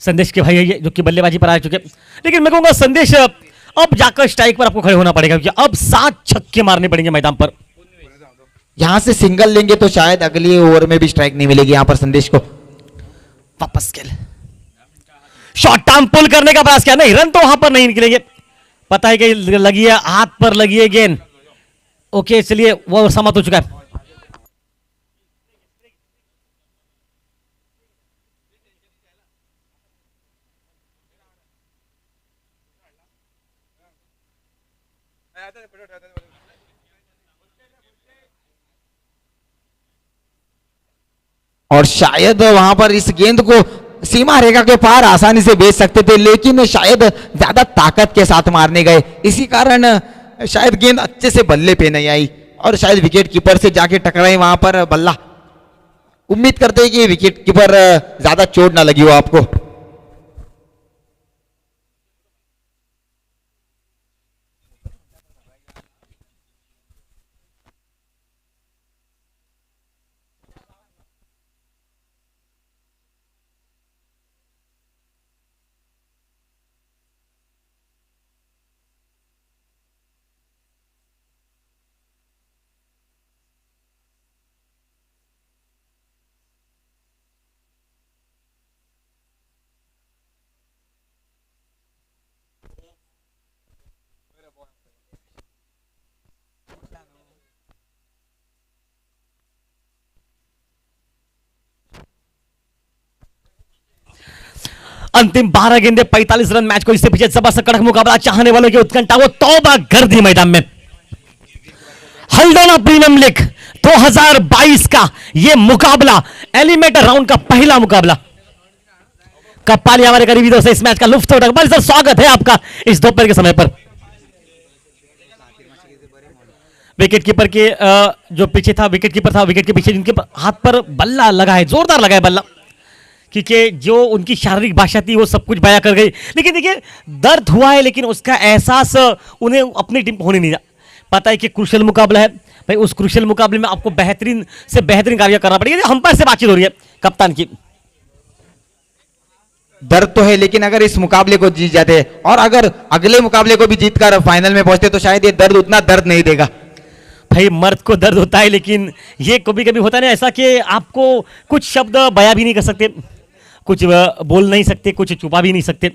Speaker 2: संदेश के भाई है ये जो कि बल्लेबाजी पर आ चुके, लेकिन मैं कहूंगा संदेश अब जाकर स्ट्राइक पर आपको खड़े होना पड़ेगा, क्योंकि अब 7 छक्के मारने पड़ेंगे मैदान पर।
Speaker 1: यहां से सिंगल लेंगे तो शायद अगले ओवर में भी स्ट्राइक नहीं मिलेगी यहां पर संदेश को।
Speaker 2: वापस खेल, शॉर्ट टर्म पुल करने का प्रयास किया, नहीं, रन तो वहां पर नहीं निकलेंगे। पता है कि लगी है, हाथ पर लगी है गेंद। ओके, चलिए, वो समाप्त हो चुका है।
Speaker 1: और शायद वहां पर इस गेंद को सीमा रेखा के पार आसानी से भेज सकते थे, लेकिन शायद ज्यादा ताकत के साथ मारने गए, इसी कारण शायद गेंद अच्छे से बल्ले पे नहीं आई और शायद विकेट कीपर से जाके टकराई वहां पर बल्ला। उम्मीद करते हैं कि विकेट कीपर ज्यादा चोट ना लगी हो आपको।
Speaker 2: अंतिम 12 गेंदे 45 रन मैच को इससे पीछे जबरदस्त कड़क मुकाबला चाहने वालों की उत्कंठा वो तौबा कर दी मैदान में। हल्दोना प्रीमियम लीग 2022 का यह मुकाबला एलिमिनेटर राउंड का पहला मुकाबला। कप्पाली हमारे करीबी दोस्त इस मैच का लुफ्त उठा बड़ी सर स्वागत है आपका इस दोपहर के समय पर। विकेट कीपर के जो पीछे था विकेट कीपर था, विकेट के पीछे जिनके हाथ पर बल्ला लगा है, जोरदार लगा है बल्ला, क्योंकि जो उनकी शारीरिक भाषा थी वो सब कुछ बयां कर गई। लेकिन देखिए दर्द हुआ है लेकिन उसका एहसास उन्हें अपनी टीम को होने नहीं दिया। पता है कि क्रूशियल मुकाबला है भाई, उस क्रूशियल मुकाबले में आपको बेहतरीन से बेहतरीन कार्य करना पड़ेगा। अंपायर से बातचीत हो रही है कप्तान की।
Speaker 1: दर्द तो है लेकिन अगर इस मुकाबले को जीत जाते और अगर अगले मुकाबले को भी जीतकर फाइनल में पहुंचते तो शायद ये दर्द उतना दर्द नहीं देगा।
Speaker 2: भाई मर्द को दर्द होता है लेकिन ये कभी कभी होता है ना ऐसा कि आपको कुछ शब्द बयां भी नहीं कर सकते, कुछ बोल नहीं सकते, कुछ छुपा भी नहीं सकते।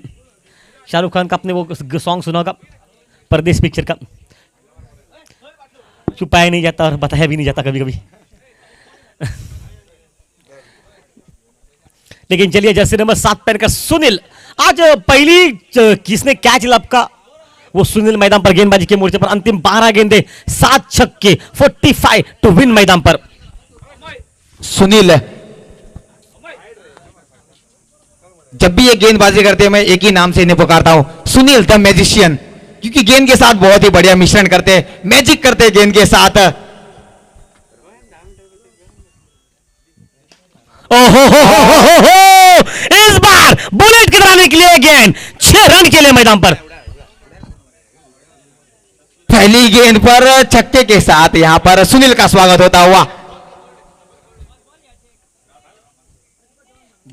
Speaker 2: शाहरुख खान का आपने वो सॉन्ग सुना होगा परदेश पिक्चर का, छुपाया नहीं जाता और बताया भी नहीं जाता कभी कभी। लेकिन चलिए जर्सी नंबर 7 पहनकर सुनील, आज पहली किसने कैच लपका वो सुनील मैदान पर गेंदबाजी के मोर्चे पर। अंतिम 12 गेंदे 7 छक्के 45 टू विन मैदान पर।
Speaker 1: सुनील जब भी ये गेंदबाजी करते हैं मैं एक ही नाम से इन्हें पुकारता हूं, सुनील द मैजिशियन, क्योंकि गेंद के साथ बहुत ही बढ़िया मिश्रण करते हैं, मैजिक करते हैं गेंद के साथ।
Speaker 2: ओहो इस बार बुलेट की तरह निकली गेंद, 6 रन के लिए मैदान पर।
Speaker 1: पहली गेंद पर छक्के के साथ यहां पर सुनील का स्वागत होता हुआ।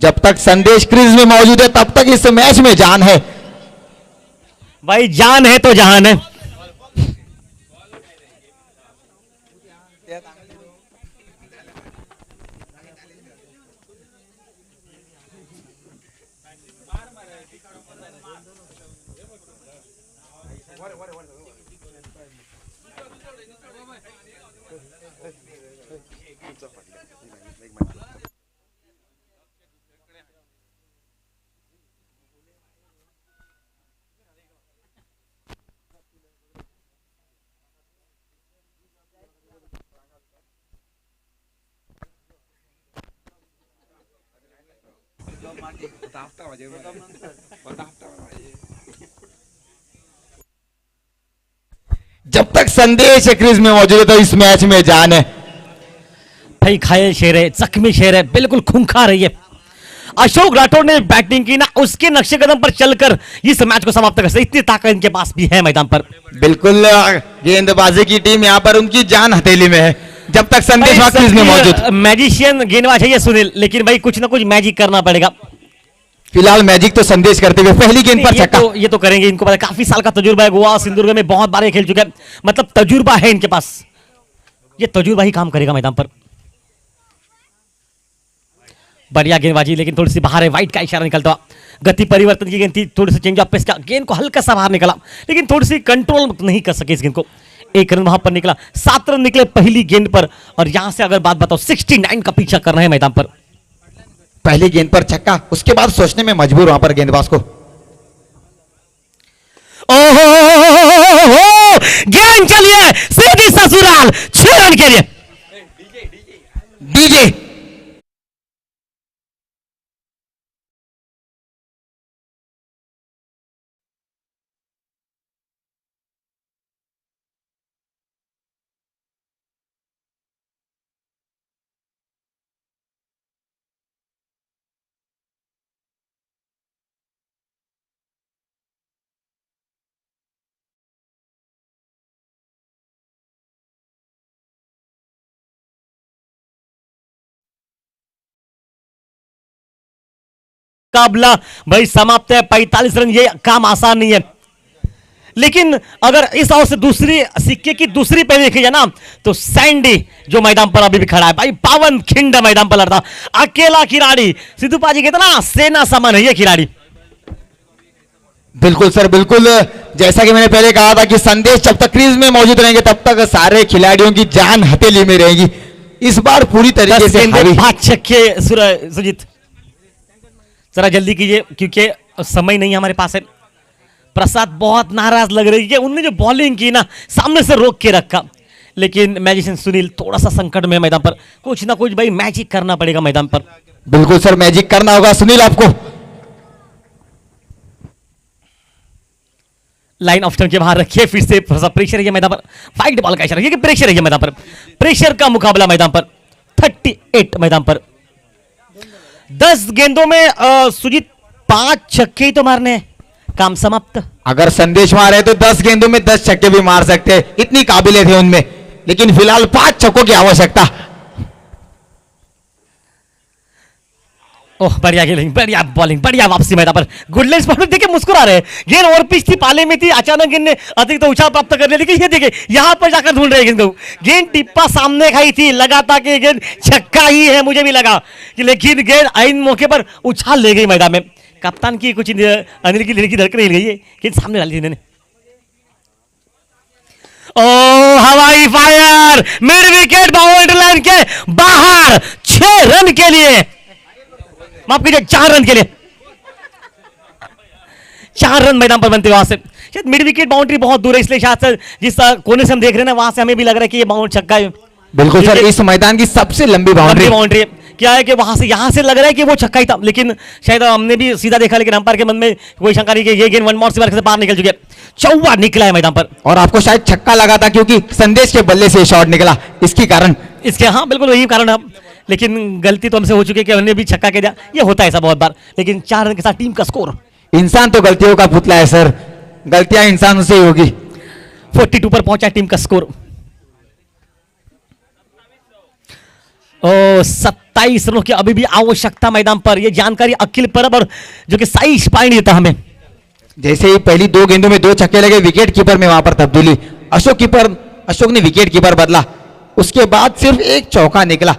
Speaker 1: जब तक संदेश क्रीज में मौजूद है तब तक इस मैच में जान है।
Speaker 2: भाई जान है तो जहान है।
Speaker 1: जब तक संदेश क्रीज में मौजूद है तो इस मैच में जान है।
Speaker 2: भाई घायल शेर है, जख्मी शेर है, बिल्कुल खूंखार है ये। अशोक राठौड़ ने बैटिंग की ना, उसके नक्शे कदम पर चलकर इस मैच को समाप्त कर सकते, इतनी ताकत इनके पास भी है मैदान पर।
Speaker 1: बिल्कुल गेंदबाजी की टीम यहां पर उनकी जान हथेली में है। जब तक संदेश क्रीज में मौजूद,
Speaker 2: मैजिशियन गेंदबाज है ये सुनील, लेकिन भाई कुछ ना कुछ मैजिक करना पड़ेगा।
Speaker 1: फिलहाल मैजिक तो संदेश करते हुए पहली गेंद पर छक्का।
Speaker 2: ये तो करेंगे, इनको पता, काफी साल का तजुर्बा है, गोवा सिंधुदुर्ग में बहुत बार खेल चुके हैं, मतलब तजुर्बा है इनके पास, ये तजुर्बा ही काम करेगा मैदान पर। बढ़िया गेंदबाजी लेकिन थोड़ी सी बाहर है, वाइट का इशारा निकलता हुआ, गति परिवर्तन की गेंद थी, थोड़ी सी चेंज ऑफ पेस का, गेंद को हल्का सा बाहर निकला लेकिन थोड़ी सी कंट्रोल नहीं कर सके इस गेंद को। 1 रन वहां पर निकला, 7 रन निकले पहली गेंद पर, और यहां से अगर बात बताओ 69 का पीछा करना है मैदान पर।
Speaker 1: पहली गेंद पर छक्का, उसके बाद सोचने में मजबूर वहां पर गेंदबाज को।
Speaker 2: ओहो गेंद चलिए सीधी ससुराल, 6 रन के लिए।
Speaker 1: डीजे
Speaker 2: मुकाबला भाई समाप्त है। 45 रन, ये काम आसान नहीं है। लेकिन अगर इस ओर से दूसरी सिक्के की दूसरी पे देखी जाए ना, तो सैंडी जो मैदान पर अभी भी खड़ा है भाई, पावन खिंड मैदान पर लड़ता अकेला खिलाड़ी। सिद्धू पाजी कहते ना, सेना समान है ये खिलाड़ी।
Speaker 1: बिल्कुल सर, बिल्कुल। जैसा कि मैंने पहले कहा था कि संदेश जब तक क्रीज में मौजूद रहेंगे तब तक सारे खिलाड़ियों की जान हथेली में रहेगी। इस बार पूरी तरीके से
Speaker 2: सुजीत जरा जल्दी कीजिए क्योंकि समय नहीं हमारे पास है। प्रसाद बहुत नाराज लग रही है, उनने जो बॉलिंग की ना सामने से रोक के रखा। लेकिन मैजिशियन सुनील थोड़ा सा संकट में मैदान पर, कुछ ना कुछ भाई मैजिक करना पड़ेगा मैदान पर।
Speaker 1: बिल्कुल सर, मैजिक करना होगा सुनील आपको।
Speaker 2: लाइन ऑफ टर्न के बाहर रखिए, फिर से प्रेशर है मैदान पर। फाइट बॉल का इशारा, ये प्रेशर है मैदान पर, प्रेशर का मुकाबला मैदान पर। 38 मैदान पर 10 गेंदों में सुजीत 5 छक्के ही तो मारने हैं, काम समाप्त।
Speaker 1: अगर संदेश मारे तो 10 गेंदों में 10 छक्के भी मार सकते हैं, इतनी काबिलियत है उनमें। लेकिन फिलहाल 5 छक्कों की आवश्यकता।
Speaker 2: ओह बढ़िया खेलिंग, बढ़िया बॉलिंग, बढ़िया वापसी मैदान पर। गुडलैंड स्पॉट देखे मुस्कुरा रहे। गेंद ओवर पिच थी, पाले में थी, अचानक गेंद ने अतिरिक्त उछाल प्राप्त कर लिया। लेकिन ये देखिए यहां पर जाकर ढूंढ रहे गेंद को। गेंद टिप्पा सामने खाई थी, लगा था कि गेंद छक्का ही है, मुझे भी लगा कि, लेकिन गेंद आइन मौके पर उछाल ले गई मैदान में। कप्तान की कुछ अनिल की लड़की धड़कन हिल गई है, गेंद सामने डाली थी इन्होंने। ओ हवाई fire, mid wicket boundary line के बाहर, 6 रन के लिए, माफ कीजिए 4 रन के लिए। 4 रन मैदान पर बनते वहां से। शायद मिड विकेट बाउंड्री बहुत दूर है, इसलिए शायद से जिस कोने से हम देख रहे हैं ना, वहां से हमें भी लग रहा है कि ये बाउंड छक्का है।
Speaker 1: बिल्कुल सर, इस मैदान की सबसे लंबी बाउंड्री
Speaker 2: क्या है कि वहां से यहां से लग रहा है कि वो छक्का ही था, लेकिन शायद हमने भी सीधा देखा, लेकिन अंपायर के मन में कोई शंका नहीं कि ये गेंद वन मोर से बाहर निकल चुकी है। 4 निकला है मैदान पर,
Speaker 1: और आपको शायद छक्का लगा था क्योंकि संदेश के बल्ले से शॉट निकला, इसके कारण।
Speaker 2: इसके हाँ बिल्कुल वही कारण है। लेकिन गलती तो हमसे हो चुकी है कि हमने भी छक्का के दिया, ये होता है ऐसा बहुत बार। लेकिन 4 रन के साथ टीम का स्कोर।
Speaker 1: इंसान तो गलतियों का पुतला है सर, गलतियां इंसान से ही होगी।
Speaker 2: 42 पर पहुंचा टीम का स्कोर। 27 रनों की अभी भी आवश्यकता मैदान पर। यह जानकारी अखिल परब और जो कि साई स्पाइन देता हमें।
Speaker 1: जैसे ही पहली 2 गेंदों में 2 छक्के लगे, विकेट कीपर में वहां पर तब्दीली। अशोक ने विकेट कीपर बदला, उसके बाद सिर्फ 1 चौका निकला।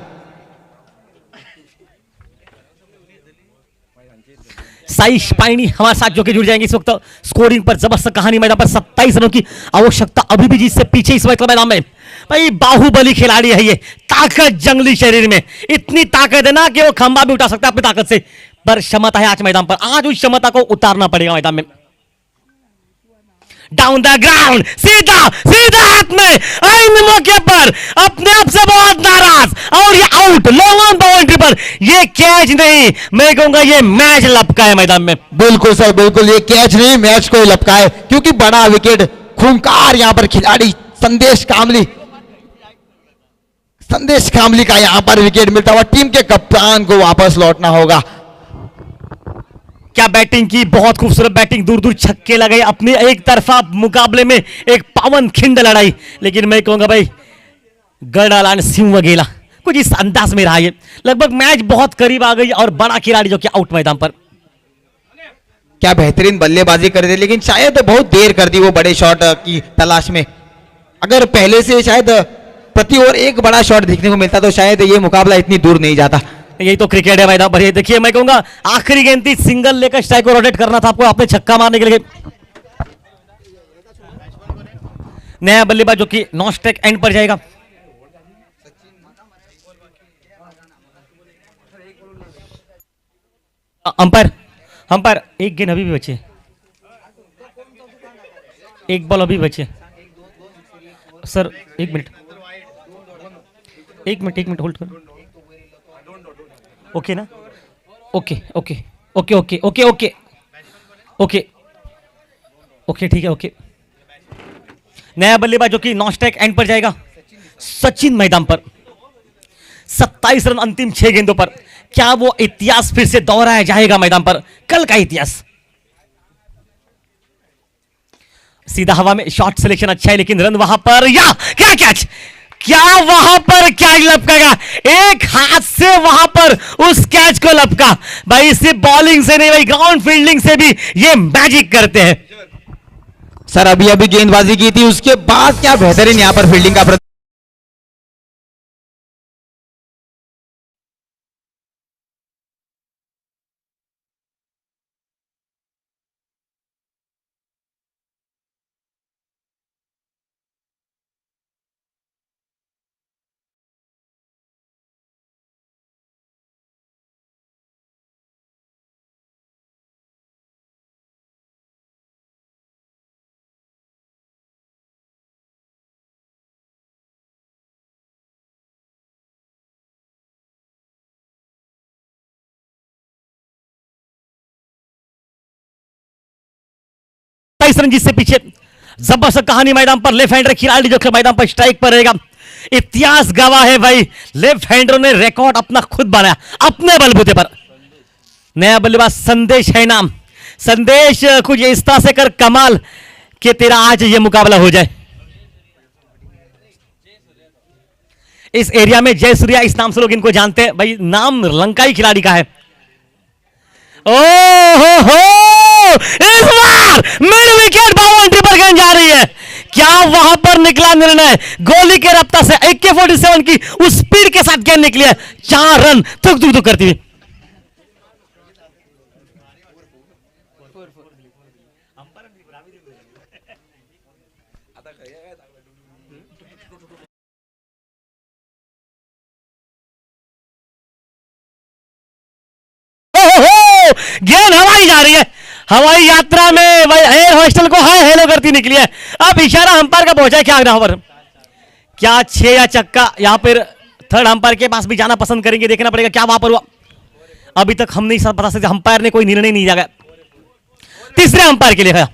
Speaker 2: साई स्पाइनी हमारे साथ जो कि जुड़ जाएंगे इस वक्त। स्कोरिंग पर जबरदस्त कहानी मैदान पर। 27 रनों की आवश्यकता अभी भी, जिससे पीछे इस वक्त मैदान में भाई बाहुबली खिलाड़ी है ये। ताकत जंगली शरीर में, इतनी ताकत है ना कि वो खंबा भी उठा सकता है अपनी ताकत से। पर क्षमता है आज मैदान पर, आज उस क्षमता को उतारना पड़ेगा मैदान में। डाउन द ग्राउंड, सीधा सीधा हाथ में, आइन मौके पर अपने आप से बहुत नाराज, और ये आउट, लॉन्ग ऑन बाउंड्री पर। ये कैच नहीं, मैं कहूंगा ये मैच लपका है मैदान में।
Speaker 1: बिल्कुल सर, बिल्कुल, ये कैच नहीं, मैच को लपका है, क्योंकि बड़ा विकेट, खूंखार यहां पर खिलाड़ी संदेश कामली का यहां पर विकेट मिलता हुआ टीम के कप्तान को वापस लौटना होगा।
Speaker 2: क्या बैटिंग की, बहुत खूबसूरत बैटिंग, दूर दूर छक्के लगे अपने एक तरफा मुकाबले में, एक पावन खिंड लड़ाई। लेकिन मैं कहूंगा भाई गढ़ालान सिंह वगेला कुछ इस अंदाज में रहा है। लगभग मैच बहुत करीब आ गई और बड़ा खिलाड़ी जो कि आउट मैदान पर।
Speaker 1: क्या बेहतरीन बल्लेबाजी कर दी, लेकिन शायद बहुत देर कर दी वो बड़े शॉट की तलाश में। अगर पहले से शायद प्रति ओवर एक बड़ा शॉट देखने को मिलता तो शायद ये मुकाबला इतनी दूर नहीं जाता।
Speaker 2: यही तो क्रिकेट है मैदान पर। ये देखिए, मैं कहूंगा आखिरी गेंद थी, सिंगल लेकर स्ट्राइक को रोटेट करना था आपको, आपने छक्का मारने के लिए। नया बल्लेबाज जो कि नॉन स्ट्राइक एंड पर जाएगा। अंपायर एक गेंद अभी भी बचे, एक बॉल अभी बचे सर। एक मिनट होल्ड करो। ओके ना, ओके ठीक है, ओके। नया बल्लेबाज जो कि नॉन स्ट्राइक एंड पर जाएगा, सचिन मैदान पर। 27 रन अंतिम 6 गेंदों पर। क्या वो इतिहास फिर से दोहराया जाएगा मैदान पर, कल का इतिहास? सीधा हवा में, शॉट सिलेक्शन अच्छा है, लेकिन रन वहां पर, या क्या कैच, क्या वहां पर कैच लपकेगा, एक हाथ से वहां पर उस कैच को लपका। भाई सिर्फ बॉलिंग से नहीं भाई, ग्राउंड फील्डिंग से भी ये मैजिक करते हैं।
Speaker 1: सर अभी अभी गेंदबाजी की थी, उसके बाद क्या बेहतरीन यहां पर फील्डिंग का
Speaker 2: रन जिससे पीछे जबरदस्त कहानी मैदान पर लेफ्ट हैंडर खिलाड़ी जो कि मैदान पर स्ट्राइक पर रहेगा। इतिहास गवाह है भाई, लेफ्ट हैंडर ने रिकॉर्ड अपना खुद बनाया अपने बलबूते पर। नया बल्लेबाज संदेश है नाम, संदेश कुछ इस तरह से कर कमाल कि तेरा आज ये मुकाबला हो जाए। इस एरिया में जय सूर्या इस नाम से लोग इनको जानते हैं भाई, नाम लंकाई खिलाड़ी का है। ओ हो इस बार मिड विकेट बाउंड्री पर गेंद जा रही है। क्या वहां पर निकला निर्णय, गोली के रफ्तार से AK-47 की उस स्पीड के साथ गेंद निकली है। 4 रन तुक तुक तुक करती हुई। गेंद हवाई जा रही है, हवाई यात्रा में भाई एयर हॉस्टल को हाय हेलो करती निकली है। अब इशारा अंपायर का पहुंचा है, क्या यहाँ पर क्या 6 या चक्का, यहां पर थर्ड अंपायर के पास भी जाना पसंद करेंगे, देखना पड़ेगा क्या वहां पर हुआ। अभी तक हम नहीं बता सकते, अंपायर ने कोई निर्णय नहीं दिया। तीसरे अंपायर के लिए है,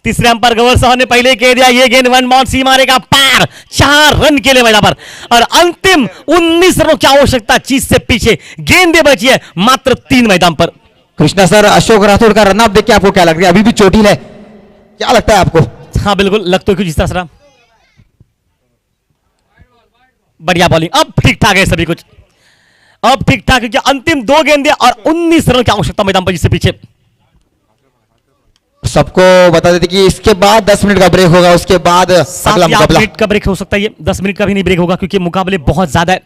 Speaker 2: तीसरे अंपायर गवर साहब ने पहले कह दिया ये गेंद वन बाउंड सी मारेगा पार। 4 रन के लिए मैदान पर और अंतिम 19 रनों की आवश्यकता चीज से पीछे, गेंदें बची है मात्र 3 मैदान पर।
Speaker 1: कृष्णा सर, अशोक राठौड़ का रन अप देख के आपको क्या लगता है? अभी भी चोटिल है, क्या लगता है आपको?
Speaker 2: हाँ बिल्कुल लग तो कुछ इस तरह से रहा। बढ़िया बॉलिंग, अब ठीक ठाक है सभी कुछ, अब ठीक ठाक, क्योंकि अंतिम 2 गेंदें और 19 रनों की आवश्यकता मैदान पर जिससे पीछे।
Speaker 1: सबको बता देते कि इसके बाद 10 मिनट का ब्रेक होगा, उसके बाद अगला
Speaker 2: 7
Speaker 1: मुकाबला।
Speaker 2: मिनट का ब्रेक हो सकता है, ये 10 मिनट का भी नहीं ब्रेक होगा क्योंकि मुकाबले बहुत ज्यादा है।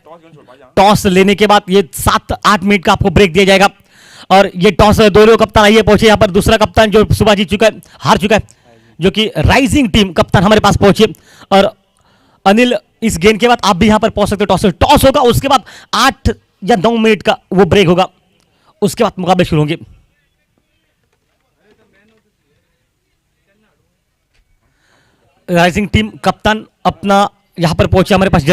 Speaker 2: टॉस लेने के बाद ये 7-8 मिनट का आपको ब्रेक दिया जाएगा। और ये टॉस 2 लोग कप्तान आइए पहुंचे यहाँ पर, दूसरा कप्तान जो सुबह जीत चुका है, हार चुका है, जो कि राइजिंग टीम कप्तान हमारे पास पहुंचे। और अनिल इस गेंद के बाद आप भी यहां पर पहुंच सकते हो। टॉस होगा, उसके बाद 8 या 9 मिनट का वो ब्रेक होगा, उसके बाद मुकाबले शुरू होंगे। राइजिंग टीम कप्तान अपना यहां पर पहुंचे हमारे पास।